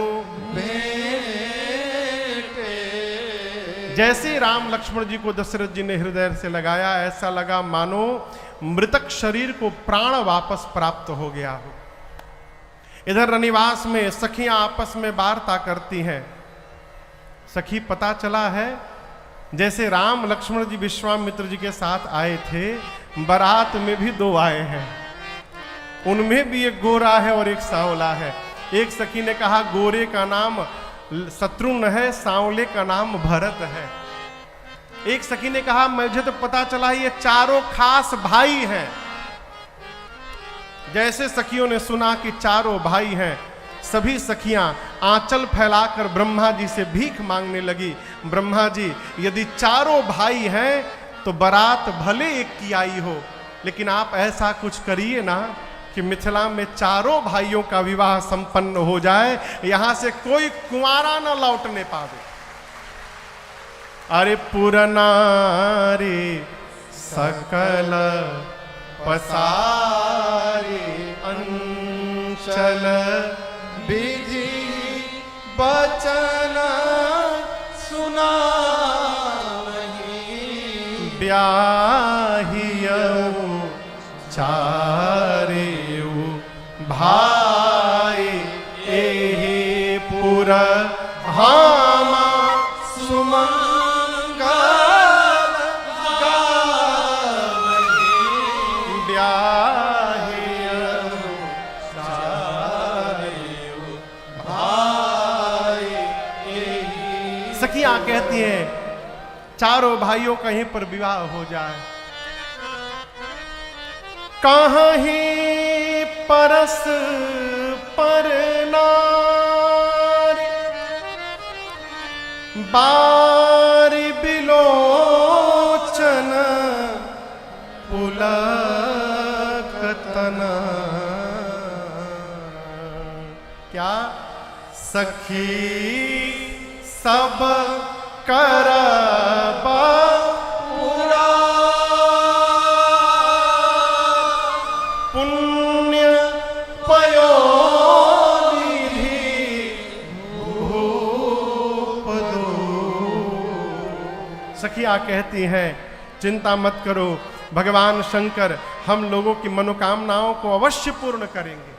जैसे राम लक्ष्मण जी को दशरथ जी ने हृदय से लगाया, ऐसा लगा मानो मृतक शरीर को प्राण वापस प्राप्त हो गया हो। इधर रनिवास में सखियां आपस में वार्ता करती हैं। सखी पता चला है जैसे राम लक्ष्मण जी विश्वामित्र जी के साथ आए थे, बारात में भी 2 आए हैं। उनमें भी एक गोरा है और एक सांवला है। एक सखी ने कहा गोरे का नाम शत्रुघ्न है, सांवले का नाम भरत है। एक सखी ने कहा मुझे तो पता चला ये चारों खास भाई हैं। जैसे सखियों ने सुना कि चारों भाई हैं, सभी सखियां आंचल फैलाकर ब्रह्मा जी से भीख मांगने लगी। ब्रह्मा जी, यदि चारों भाई हैं तो बारात भले एक की आई हो, लेकिन आप ऐसा कुछ करिए ना कि मिथिला में चारों भाइयों का विवाह संपन्न हो जाए, यहां से कोई कुंवारा न लौटने पावे। अरे पुरनारी सकल पसारे अंचल विधि बचन सुना ब्याहियऊ चारेऊ भाई एहि पुर हामा सुमंगल गावहि ब्याहियऊ चारेऊ भाई एहि। सखियां कहती हैं चारों भाइयों कहीं पर विवाह हो जाए। कहाँ ही परस पर नारी बारी बिलोचन पुलकतना। क्या सखी सब करबा पूरा पुण्य पयोनिधि भूप दो। सखियां कहती हैं चिंता मत करो, भगवान शंकर हम लोगों की मनोकामनाओं को अवश्य पूर्ण करेंगे।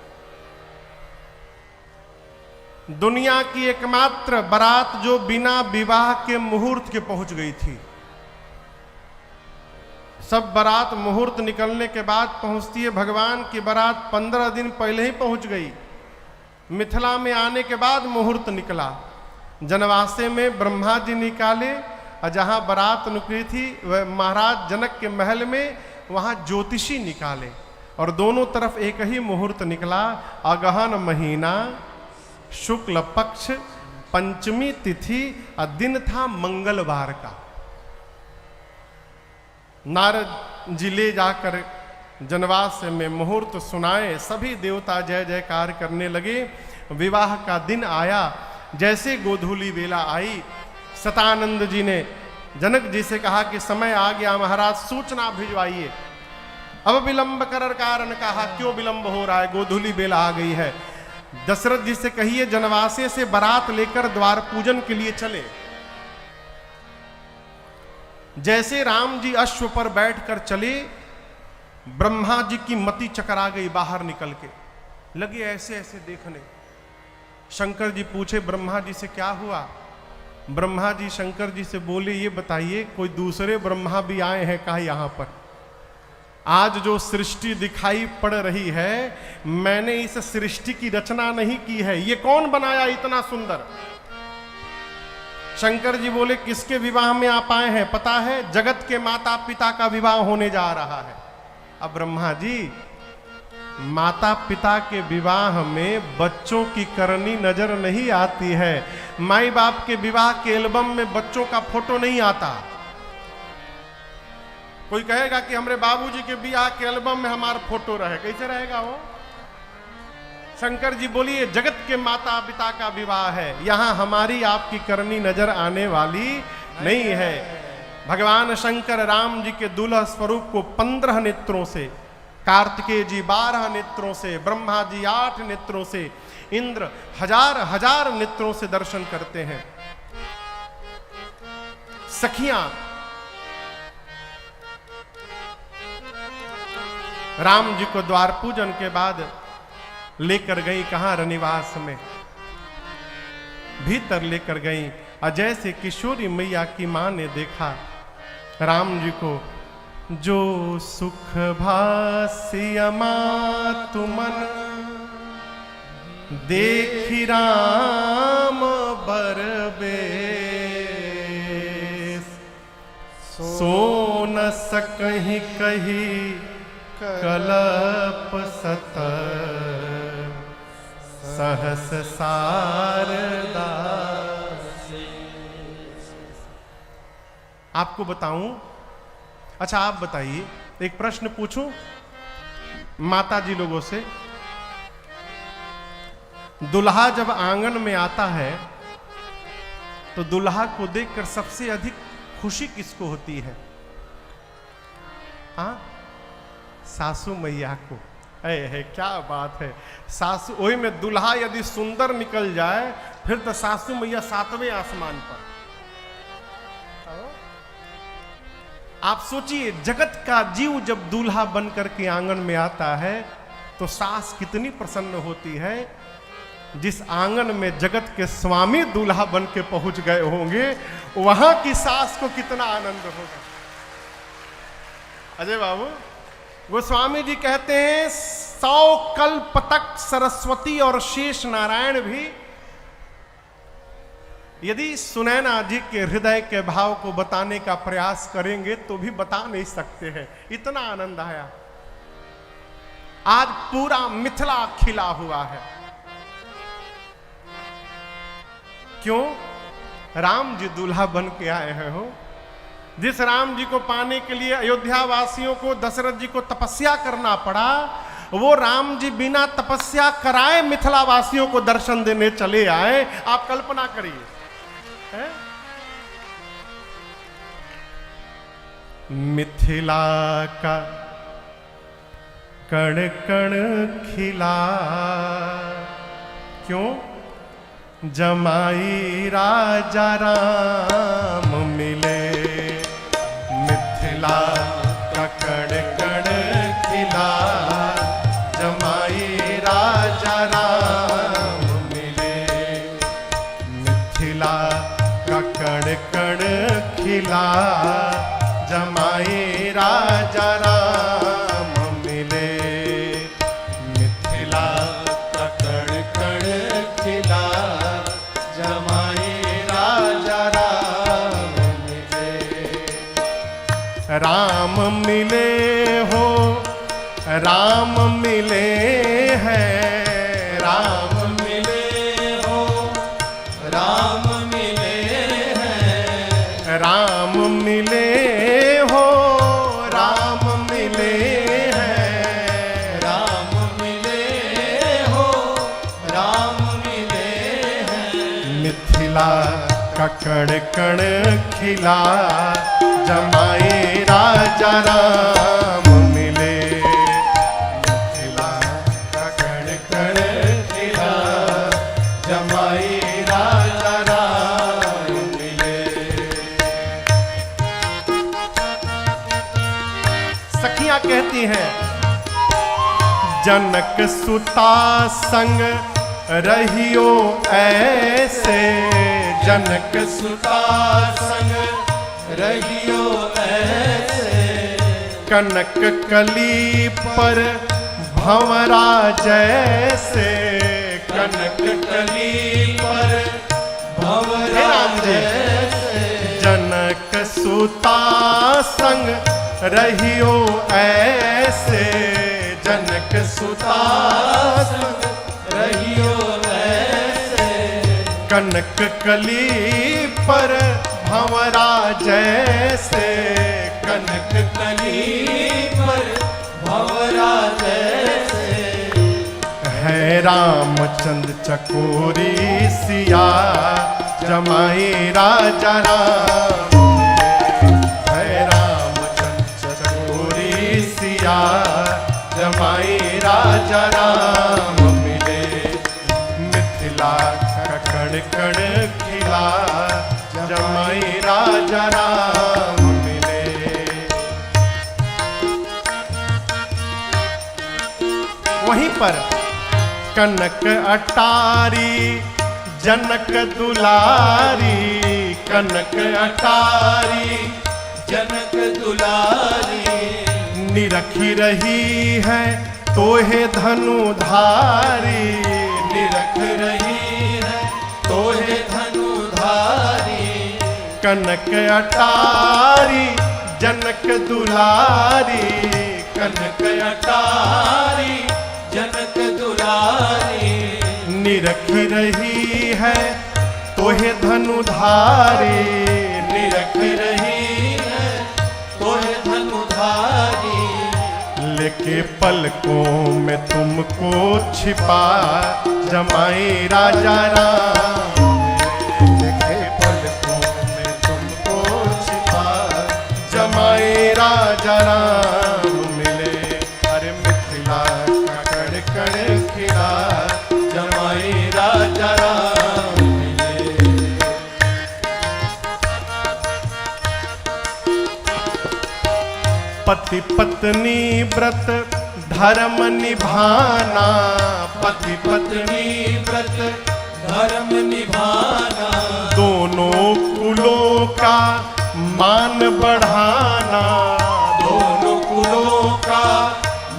दुनिया की एकमात्र बारात जो बिना विवाह के मुहूर्त के पहुंच गई थी। सब बारात मुहूर्त निकलने के बाद पहुंचती है, भगवान की बारात 15 दिन पहले ही पहुंच गई। मिथिला में आने के बाद मुहूर्त निकला। जनवासे में ब्रह्मा जी निकाले और जहां बारात निकली थी वह महाराज जनक के महल में, वहां ज्योतिषी निकाले और दोनों तरफ एक ही मुहूर्त निकला। अगहन महीना, शुक्ल पक्ष, पंचमी तिथि और दिन था मंगलवार का। नारद जी ले जाकर जनवास में मुहूर्त सुनाए, सभी देवता जय जयकार करने लगे। विवाह का दिन आया। जैसे गोधूली बेला आई, सतानंद जी ने जनक जी से कहा कि समय आ गया महाराज, सूचना भिजवाइए। अब विलंब कर कारण कहा, क्यों विलंब हो रहा है, गोधूली बेला आ गई है। दशरथ जी से कहिए जनवासे से बारात लेकर द्वार पूजन के लिए चले। जैसे राम जी अश्व पर बैठकर चले, ब्रह्मा जी की मति चकरा गई, बाहर निकल के लगे ऐसे ऐसे देखने। शंकर जी पूछे ब्रह्मा जी से क्या हुआ। ब्रह्मा जी शंकर जी से बोले ये बताइए कोई दूसरे ब्रह्मा भी आए हैं कहा यहाँ पर। आज जो सृष्टि दिखाई पड़ रही है, मैंने इस सृष्टि की रचना नहीं की है। ये कौन बनाया इतना सुंदर? शंकर जी बोले, किसके विवाह में आप आए हैं पता है? जगत के माता पिता का विवाह होने जा रहा है। अब ब्रह्मा जी, माता पिता के विवाह में बच्चों की करनी नजर नहीं आती है। माई बाप के विवाह के एल्बम में बच्चों का फोटो नहीं आता। कोई कहेगा कि हमारे बाबूजी के विवाह के एल्बम में हमारा फोटो रहे, कैसे रहेगा वो? शंकर जी बोलिए, जगत के माता पिता का विवाह है, यहां हमारी आपकी करनी नजर आने वाली नहीं है। भगवान शंकर राम जी के दुल्हा स्वरूप को 15 नेत्रों से, कार्तिकेय जी 12 नेत्रों से, ब्रह्मा जी 8 नेत्रों से, इंद्र हजार हजार नेत्रों से दर्शन करते हैं। सखियां राम जी को द्वार पूजन के बाद लेकर गई, कहां? रनिवास में भीतर लेकर गई। और जैसे किशोरी मैया की मां ने देखा राम जी को, जो सुख भासिया तुमन देखी राम बरबे, सो न सकहि कही कलप सत सहस सारदा। आपको बताऊं, अच्छा आप बताइए, एक प्रश्न पूछूं माता जी लोगों से। दुल्हा जब आंगन में आता है तो दुल्हा को देखकर सबसे अधिक खुशी किसको होती है? हाँ, सासू मैया को। है क्या बात है। सासू, वही में दुल्हा यदि सुंदर निकल जाए फिर तो सासू मैया 7वें आसमान पर। आप सोचिए, जगत का जीव जब दूल्हा बनकर के आंगन में आता है तो सास कितनी प्रसन्न होती है। जिस आंगन में जगत के स्वामी दूल्हा बन के पहुंच गए होंगे, वहां की सास को कितना आनंद होगा। अजय बाबू, गोस्वामी जी कहते हैं 100 कल्प तक सरस्वती और शेष नारायण भी यदि सुनैना जी के हृदय के भाव को बताने का प्रयास करेंगे तो भी बता नहीं सकते हैं, इतना आनंद आया। आज पूरा मिथिला खिला हुआ है। क्यों? राम जी दूल्हा बन के आए हैं हो। जिस राम जी को पाने के लिए अयोध्या वासियों को, दशरथ जी को तपस्या करना पड़ा, वो राम जी बिना तपस्या कराए मिथिला वासियों को दर्शन देने चले आए। आप कल्पना करिए। मिथिला का कण कण खिला, क्यों? जमाई राजा राम मिले। मिथिला का कण कण खिला, जमाई राजा राम मिले। मिथिला का कण कण खिला, जमाई राजा राम मिले। मिथिला का कण कण खिला, जमाई राजा राम मिले। राम मिले हो, राम मिले हैं, राम मिले हो, राम मिले हैं। राम मिले हो, राम मिले हैं। राम मिले हो, राम मिले हैं। मिथिला का कण कण खिला, जमाए राजा राम मिले। मिथिला का कण कण खिला, जमाए राजा राम मिले। सखियां कहती हैं, जनक सुता संग रहियो ऐसे। जनक सुता संग रहियो ऐसे। कनक कली पर भंवरा जैसे, कनक कली पर भंवरा जैसे, जनक सुता संग रहियो ऐसे, जनक सुता संग रहियो ऐसे, कनक कली पर भंवरा जैसे, कनक कली पर भंवरा जैसे, है रामचंद्र चकोरी सिया जमाई राजा राम, है रामचंद्र चकोरी सिया जमाई राजा राम मिले, मिथिला का कण कण खिला जमाई राजा राम मिले। वहीं पर कनक अटारी जनक दुलारी, कनक अटारी जनक दुलारी, निरखी रही है तोहे धनुधारी, निरख रही है तोहे धनुधारी, कनक अटारी जनक दुलारी, कनक अटारी जनक दुलारी, निरख रही है तोहे धनुधारी, निरख रही है तोहे धनुधारी, लेके पलकों में तुमको छिपा जमाई राजा राम, लेके पलकों में तुमको छिपा जमाई राजा राम मिले, अरे मिथिला का कण कण खिला जमाई राजा राम मिले, पति पत्नी व्रत धर्म निभाना, पति पत्नी व्रत धर्म निभाना, दोनों कुलों का मान बढ़ाना, दोनों कुलों का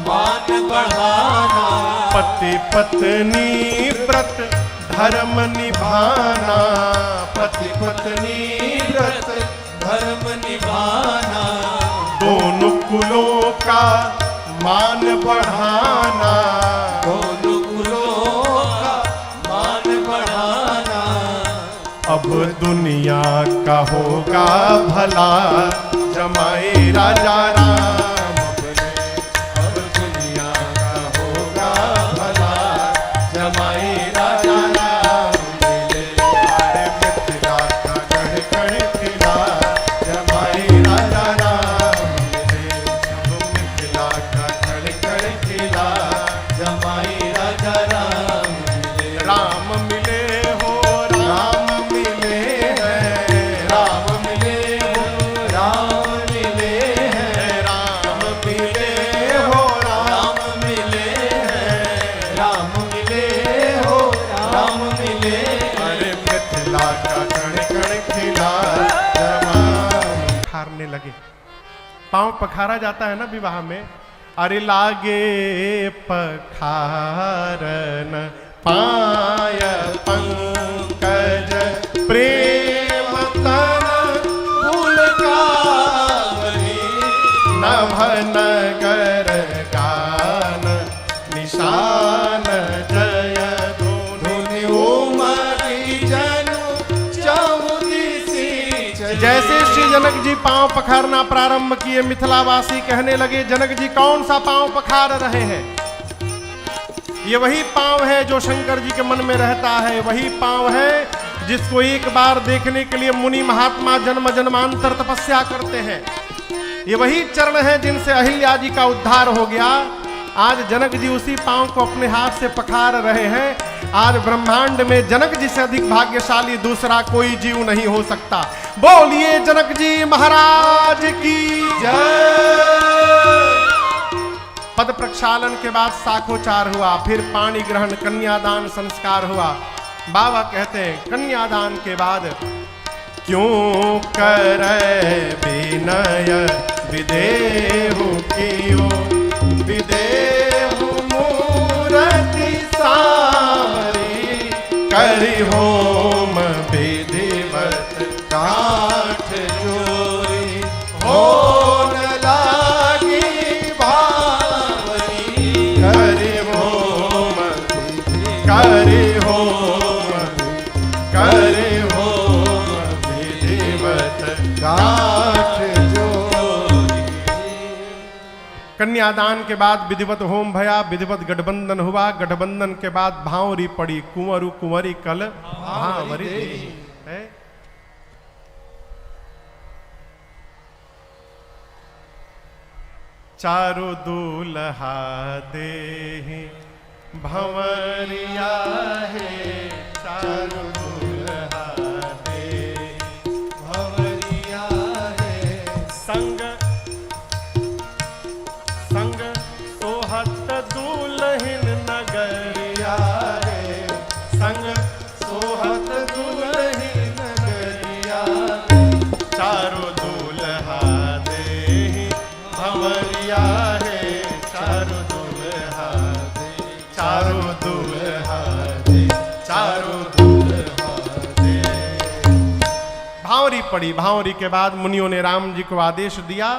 मान बढ़ाना, पति पत्नी व्रत धर्म निभाना, पति पत्नी व्रत धर्म निभाना, दोनों कुलों का मान बढ़ाना, दोनों कुलों का मान बढ़ाना, अब दुनिया का होगा भला जमाई राजा राम, अब दुनिया का होगा भला जमाई राजा राम मिले, अरे मिथिला का कण कण खिला जमाई राजा राम मिले, अब मिथिला का कण कण खिला जमाई राजा राम मिले, राम मिले हो राम मिले हैं, राम मिले हो राम मिले हैं, राम मिले हो राम मिले हैं, राम मिले हो राम मिले, अरे मिथिला का कण कण खिला जमाई पखारने लगे, पांव पखारा जाता है ना विवाह में, अरे लागे पखारन पाय पंकज प्रेम तन पुलकावली, नभ नगर गान निशान जय धुनि उमरी जनु चौदिसी जैसे श्री जनक जी पांव पखारना प्रारंभ किए, मिथिलावासी कहने लगे जनक जी कौन सा पांव पखार रहे हैं? ये वही पांव है जो शंकर जी के मन में रहता है, वही पांव है जिसको एक बार देखने के लिए मुनि महात्मा जन्म जन्मांतर तपस्या करते हैं। ये वही चरण है जिनसे अहिल्या जी का उद्धार हो गया। आज जनक जी उसी पांव को अपने हाथ से पखार रहे हैं। आज ब्रह्मांड में जनक जी से अधिक भाग्यशाली दूसरा कोई जीव नहीं हो सकता। बोलिए जनक जी महाराज की जय। पद प्रक्षालन के बाद साखोचार हुआ, फिर पानी ग्रहण, कन्यादान संस्कार हुआ। बाबा कहते हैं कन्यादान के बाद क्यों करे विनय विदेहु कियो विदेहु मूरति सावरी करि होम विधिवत काठ जोरी हो न लागी भावनी करि होम करि होम करि होम विधिवत काठ जोरी। कन्यादान के बाद विधिवत होम भया, विधिवत गठबंधन हुआ, गठबंधन के बाद भांवरी पड़ी, कुंवरु कुंवरी कल भांवरी देहि। है? चारु दूल्हा देहि भंवरिया है, चारु दूल्हा देहि भंवरिया है संग संग सोहत दुल्हिन नगरिया रे, संग सोहत दुल्हिन नगरिया, चारो दूल्हा देहि भंवरिया है, चारो दूल्हा दे, चारो दूल्हा दे, चारो दूल्हा दे। भांवरी पड़ी। भांवरी के बाद मुनियों ने राम जी को आदेश दिया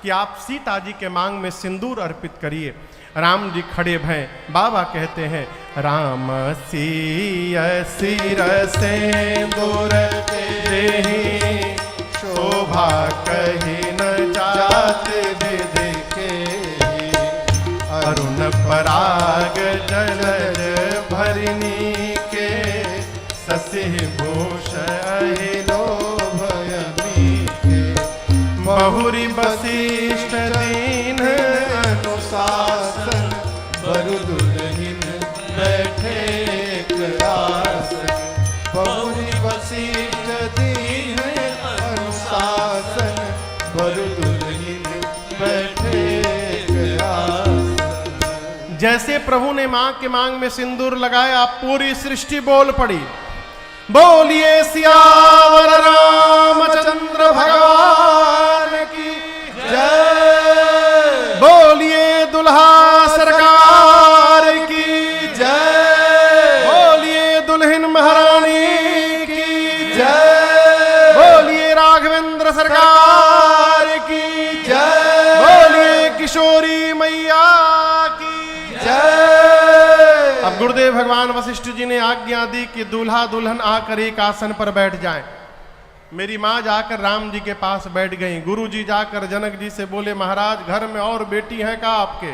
कि आप सीता जी के मांग में सिंदूर अर्पित करिए। राम जी खड़े भय, बाबा कहते हैं राम सिय सिर सिंदूर देहि, शोभा कही न जात विधि के, अरुण पराग जलज भरनी के, शशि भूष अहिलो बहुरी वशिष्ठ दीन अनुशासन बरु दुल्हिन बैठे एक आसन, बहुरी वशिष्ठ दीन अनुशासन बरु दुल्हिन बैठे एक आसन। जैसे प्रभु ने मां के मांग में सिंदूर लगाया, पूरी सृष्टि बोल पड़ी, बोलिए सियावर रामचंद्र भगवान की जय, बोलिए दुल्हा सरकार की जय, बोलिए दुल्हन महारानी की जय, बोलिए राघवेंद्र सरकार की जय, बोलिए किशोरी मैया की जय। अब गुरुदेव भगवान वशिष्ठ जी ने आज्ञा दी कि दूल्हा दुल्हन आकर एक आसन पर बैठ जाएं। मेरी मां जाकर राम जी के पास बैठ गई। गुरु जी जाकर जनक जी से बोले, महाराज घर में और बेटी हैं का आपके?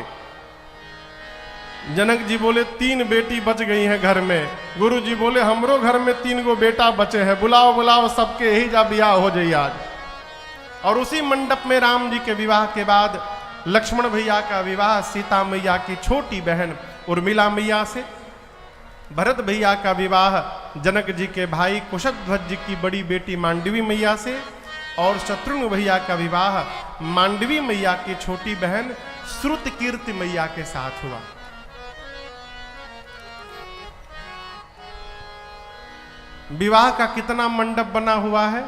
जनक जी बोले 3 बेटी बच गई हैं घर में। गुरु जी बोले हमरो घर में 3 गो बेटा बचे हैं, बुलाओ बुलाओ सबके, यही जा बियाह हो जाइए आज। और उसी मंडप में राम जी के विवाह के बाद लक्ष्मण भैया का विवाह सीता मैया की छोटी बहन उर्मिला मैया से, भरत भैया का विवाह जनक जी के भाई कुशध्वज जी की बड़ी बेटी मांडवी मैया से, और शत्रुघ्न भैया का विवाह मांडवी मैया की छोटी बहन श्रुतकीर्ति मैया के साथ हुआ। विवाह का कितना मंडप बना हुआ है,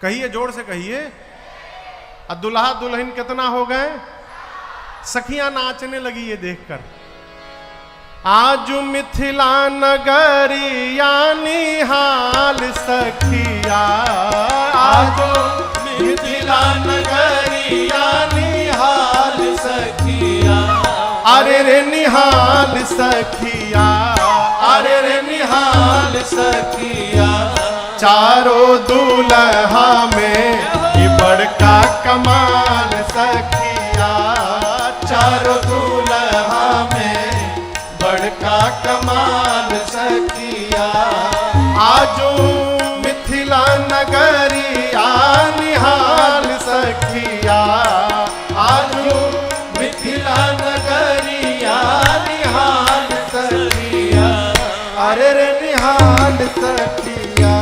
कहिए जोर से कहिए। और दुल्हा दुल्हन कितना हो गए? सखियां नाचने लगी ये देखकर। आज मिथिला नगरिया निहाल सखिया, आज मिथिला नगरिया निहाल सखिया, अरे रे निहाल सखिया, अरे रे निहाल सखिया, चारों दूल्हा में ये बड़का कमाल सखिया, चारों दूल्हा में बड़का कमाल सखिया। आजो मिथिला नगरिया निहाल सखिया, आजो मिथिला नगरिया निहाल सखिया, अरे रे निहाल सखिया,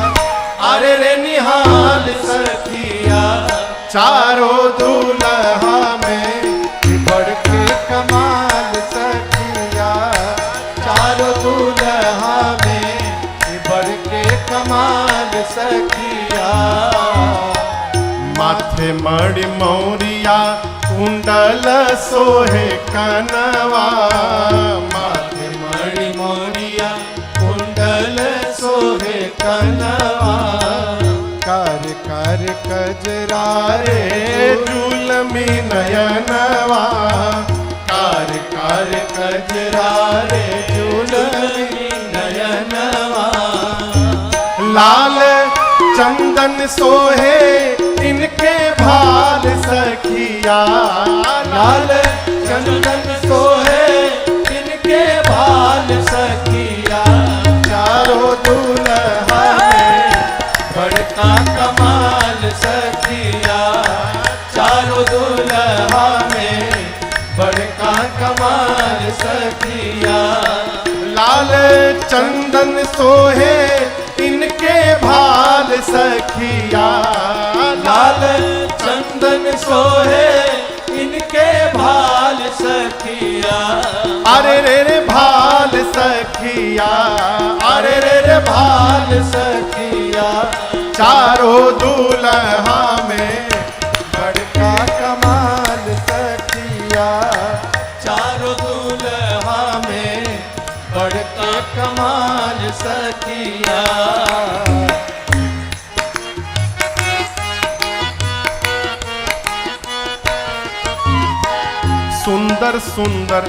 अरे रे निहाल सखिया, चारों दूल्हा में बड़के कमाल सखिया, चारों दूल्हा में बड़के कमाल सखिया। माथे माथे मणि मौरिया कुंडल सोहे कनवा, माथे मणि मौरिया कुंडल सोहे कनवा, कर कर कजरारे जुलमी नयनवा, कर कर कजरारे जुलमी नयनवा, लाल चंदन सोहे इनके भाल सखिया, लाल चंदन सोहे इनके भाल सखिया, चारों दुल्हा में बड़का कमाल सखिया, चारों दुल्हा में बड़का कमाल सखिया, लाल चंदन सोहे इनके भाल सखिया, लाल चंदन सोहे इनके भाल सखिया, अरे रे भाल सखिया, अरे रे भाल सखिया, चारों दूल्हा में बड़का कमाल सखिया, चारों दूल्हा में बड़का कमाल सखिया, सुंदर सुंदर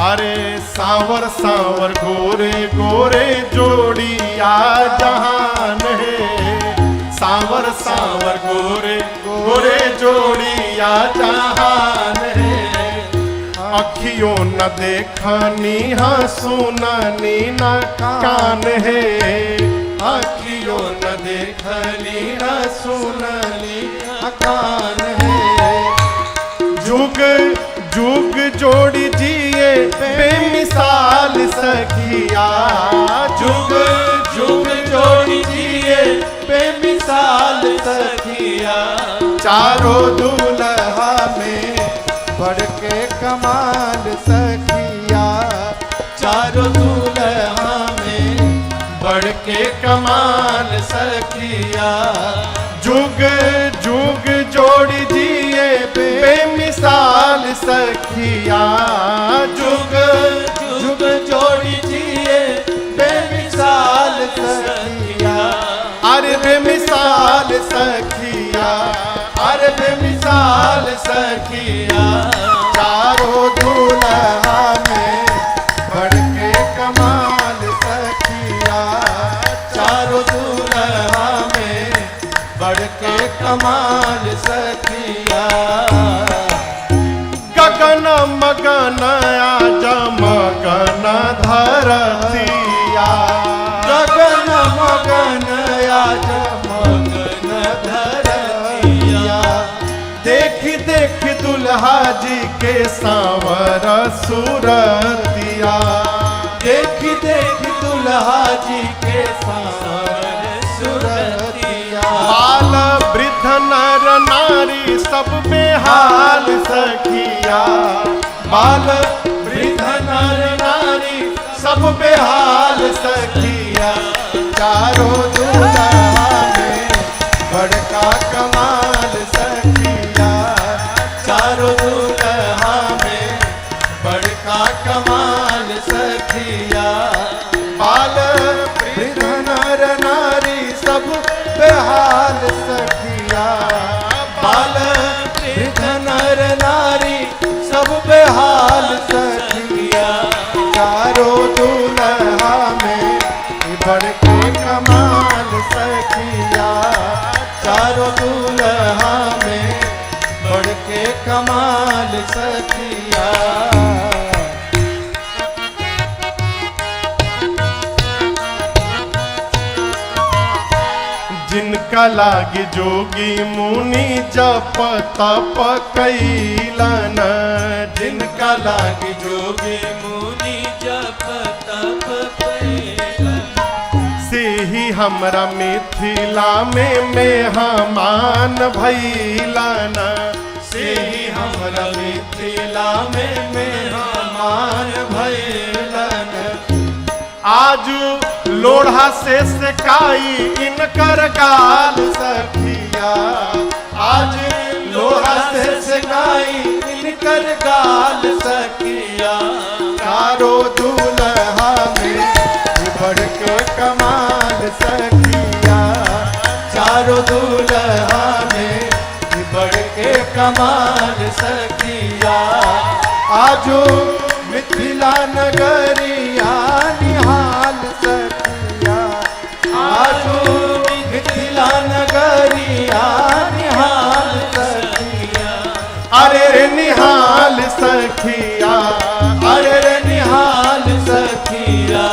अरे सांवर सांवर गोरे गोरे जोड़िया जहान है, सांवर सांवर गोरे गोरे जोड़िया जहान है, अखियों न देखनी हाँ सुननी न कान है, अखियों न देखली न सुनली कान है, जुग जुग जोड़ी जिए बेमिसाल सखिया, जुग जुग जोड़ी जिए बेमिसाल सखिया, चारों दूल्हा में बड़के कमाल सखिया, चारों दूल्हा में बड़के कमाल सखिया, जुग जुग जोड़ी जिए बेमिसाल सखिया, जुग जुग जोड़ी जिए बेमिसाल सखिया, अरे बेमिसाल सखिया, अरे बेमिसाल सखिया, चारों दूल्हा में बड़के कमाल सखिया, चारों दूल्हा में बड़के कमाल सखिया, गगन मगन आज मगन धरतिया, गगन मगन आज मगन धरतिया, देख देख दुल्हा जी के सांवर सूरतिया, देख देख दुल्हा जी के सांवर सूरतिया, बाल वृद्ध नर नारी सब बेहाल सखिया, बाल वृद्ध नर नारी सब बेहाल सखिया, चारों दूल्हा में बड़का कमाल सखिया, चारों दूल्हा में बड़का कमाल सखिया, बाल वृद्ध नर नारी सब बेहाल सखिया, बाल वृद्ध नर नारी सब बेहाल सखिया, चारों दूल्हा में बड़के कमाल सखिया, चारों दूल्हा में बड़के कमाल सखिया, जिनका लागी जोगी मुनि जप तप कैलन, जिनका लागी जोगी मुनि जप तप कैलन, से ही हमरा मिथिला में मेहमान भैलन, से ही हमरा मिथिला में मेहमान भैलन, आज लोढ़ा से सेकाई इनकर गाल सखिया, आज लोहा से सिकाई इनकर गाल सखिया, चारों दूल्हा में बढ़ के कमाल सखिया, चारों दूल्हा में बढ़ के कमाल सखिया। आजो मिथिला नगरिया निहाल सखिया, आजो मिथिला नगरिया निहाल सखिया, अरे रे निहाल सखिया, अरे रे निहाल सखिया,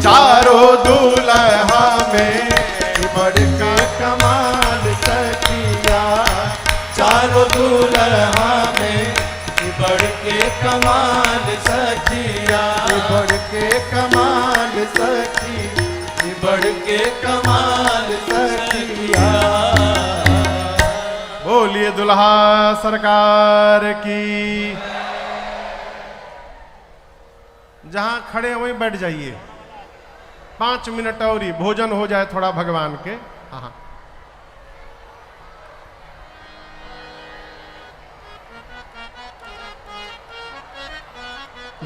चारों दूल्हा में बढ़ के कमाल सखिया, चारों दूल्हा में बढ़ के कमाल सखिया, बढ़ के कमाल सखी, बढ़ के कमाल सखिया। बोलिए दुल्हा सरकार की। जहां खड़े हैं वहीं बैठ जाइए, 5 मिनट और ही भोजन हो जाए थोड़ा भगवान के। हाँ,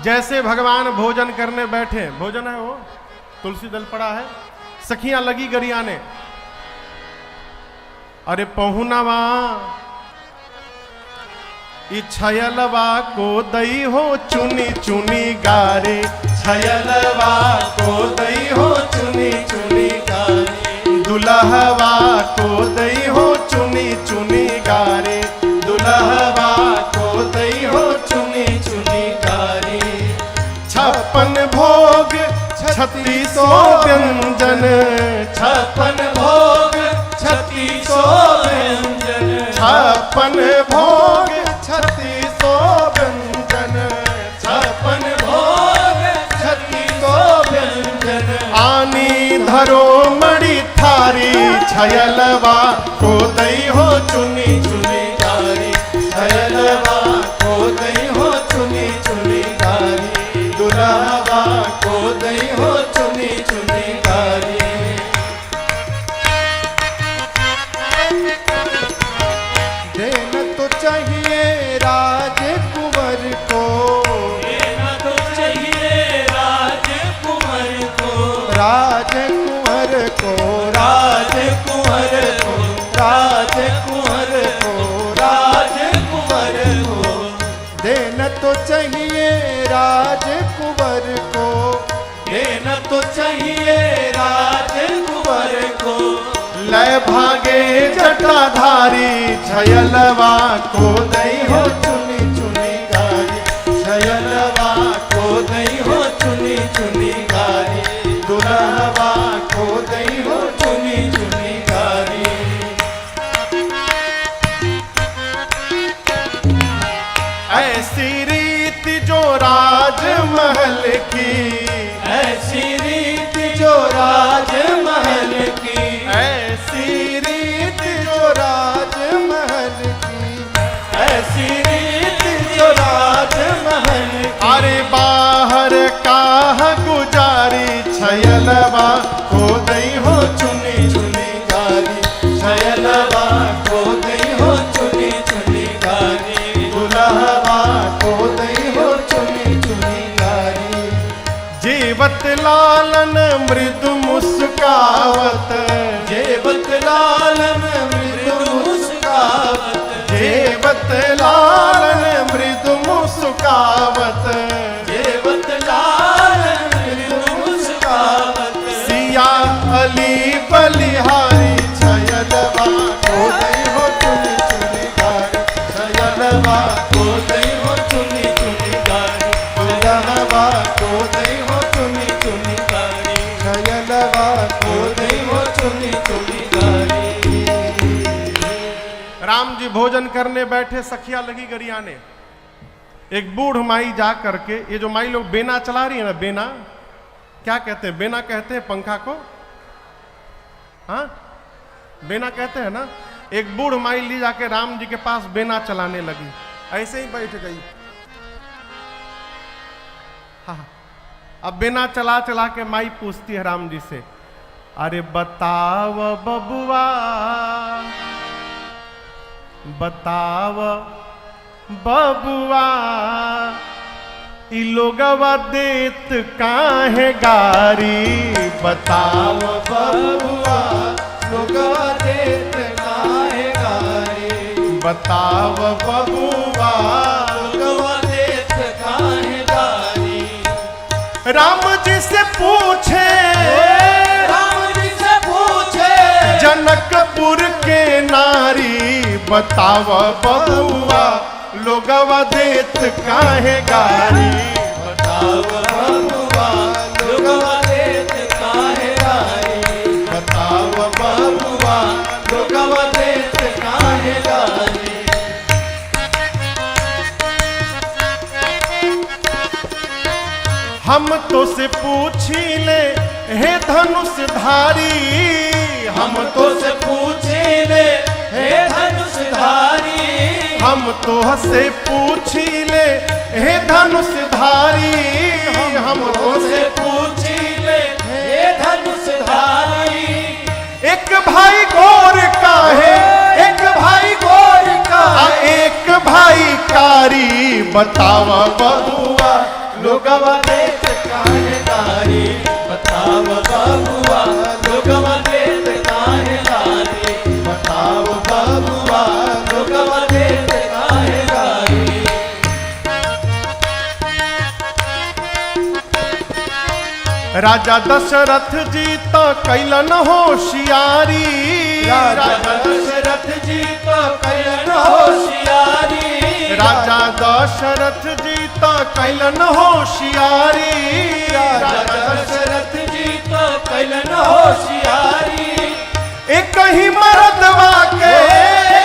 जैसे भगवान भोजन करने बैठे, भोजन है वो, तुलसी दल पड़ा है, सखियां लगी गरियाने, अरे पहुनवा छयलवा को दई हो चुनी चुनी गारे, छयलवा को दई हो चुनी चुनी गारे, दुल्हवा को दई हो चुनी चुनी गारे, दुल्हवा को दई हो चुनी चुनी गारे। 56 भोग 3600 व्यंजन, 56 भोग 3600 व्यंजन, 56 भोग 3600 व्यंजन, 56 भोग 3600 व्यंजन। आनी धरो मड़ी थारी, छयलवा को दई हो चुनी चुनी गारी, छयलवा को दई हो चुनी चुनी गारी, दुल्हवा को दई हो चुनी चुनी गारी। देना तो चाहिए राजकुंवर को, देना तो चाहिए राजकुंवर को, राजकुंवर को, राजकुंवर को, राजकुंवर को, राजकुंवर को। देना तो चाहिए राजकुंवर को, देना तो चाहिए राजकुंवर को। लय भागे जटाधारी, छयलवा को दई हो चुनी चुनी गारी, छयलवा को दई हो चुनी चुनी गारी, दुल्हवा को दई हो चुनी चुनी गारी। ऐसी रीति जो राजमहल की, ऐसी रीति जो राजमहल की, ऐसी रीति जो राजमहल की, ऐसी रीति जो राजमहल की। अरे बाहर काह गुजारी, छयलवा को दई हो चुनी चुनी गारी, छयलवा को दई हो चुनी चुनी गारी, दुल्हवा को दई हो चुनी चुनी गारी। जीवत लालन मृदु मुस्कावत, जेवत लालन मृदु मुस्कावत, जेवत लालन मृदु मुस्कावत, जेवत लालन मृदु मुस्कावत। सिया अली बलिहारी, छयलवा को दई हो चुनी चुनी गारी, छयलवा को दई हो चुनी चुनी गारी, दुल्हवा को दई हो चुनी चुनी गारी, छयलवा को दई हो चुनी चुनी गारी। राम जी भोजन करने बैठे, सखिया लगी गरियाने। एक बूढ़ माई जा करके, ये जो माई लोग बेना चला रही है ना, बेना क्या कहते हैं, बेना कहते हैं पंखा को, हाँ बेना कहते हैं ना। एक बूढ़ माई ली जाके राम जी के पास बेना चलाने लगी, ऐसे ही बैठ गई। हाँ, अब बेना चला चला के माई पूछती है राम जी से, अरे बताव बबुआ बताव बबुआ इ लोगवा देत काहे गारी, बताव बबुआ लोगवा देत काहे गारी, बताव बबुआ लोगवा देत काहे गारी। राम जी से पूछे, राम जी से पूछे जनकपुर के नारी, बताव बबुआ लोगवा देत काहे गारी, बताव बबुआ लोगवा देत काहे गारी, बताव बबुआ लोगवा देत काहे गारी। हम तो से पूछी ले हे धनुषधारी, हम तो से पूछे ले हे धनुषधारी, हम तो से पूछी ले हे धनुषधारी, हम तो से पूछी ले हे धनुषधारी। एक भाई गोर का है, एक भाई गोर का एक भाई कारी, बताव बबुआ लोगवा देत काहे गारी, बताव बबुआ लोगवा देत काहे गारी, बताव बबुआ लोगवा देत काहे गारी। राजा दशरथ जी तो कैलन होशियारी, राजा दशरथ जी तो कैलन होशियारी, राजा दशरथ जी तो कैलन होशियारी, राजा दशरथ जी तो कैलन होशियारी। एक ही मर्दवा के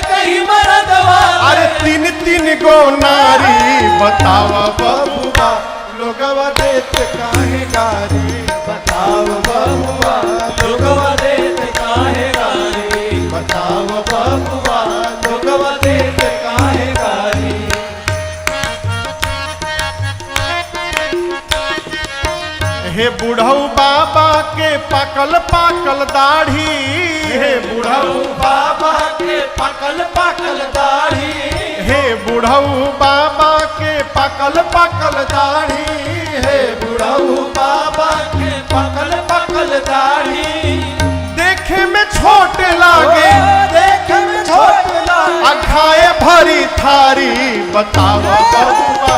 कहीं मरदवा अरे तीन तीन गो नारी, बताव बबुआ लोगवा देत काहे गारी, बताव बबुआ लोगवा देत काहे गारी, बताव बबुआ लोगवा देत काहे गारी। हे बुढ़ऊ बाबा के पाकल पाकल दाढ़ी, हे बुढ़ऊ बाबा के पकल पकल दाढ़ी, हे बुढ़ऊ बाबा के पाकल पाकल दाढ़ी, हे बुढ़ऊ बाबा के पकल पकल दाढ़ी। देखे में छोट लागे देखे में छोट लागे, खाए भरी थारी, बताव बबुआ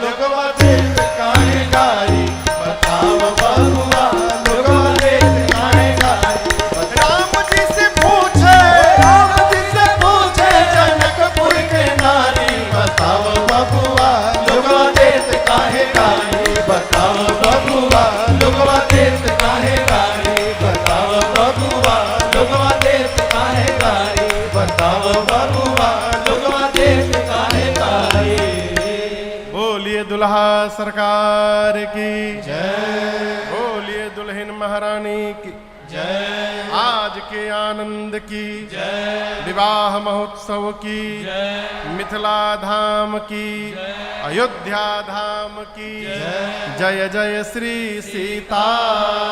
लोगवा देत काहे गारी, बताव बबुआ लोगवा देत काहे गारी। राम जी से पूछे, राम जी से पूछे जनकपुर के नारी, बताव बबुआ लोगवा देत काहे गारी, बताव बबुआ लोगवा देत काहे गारी, बताव बबुआ लोगवा देत काहे गारी, बताव बबुआ लोगवा देत काहे गारी। बोलिए दुल्हा सरकार की जय, बोलिए दुल्हन महारानी की जय, आज के आनंद की जय, विवाह महोत्सव की जय, मिथिला धाम की अयोध्या धाम की जय जय श्री सीताराम।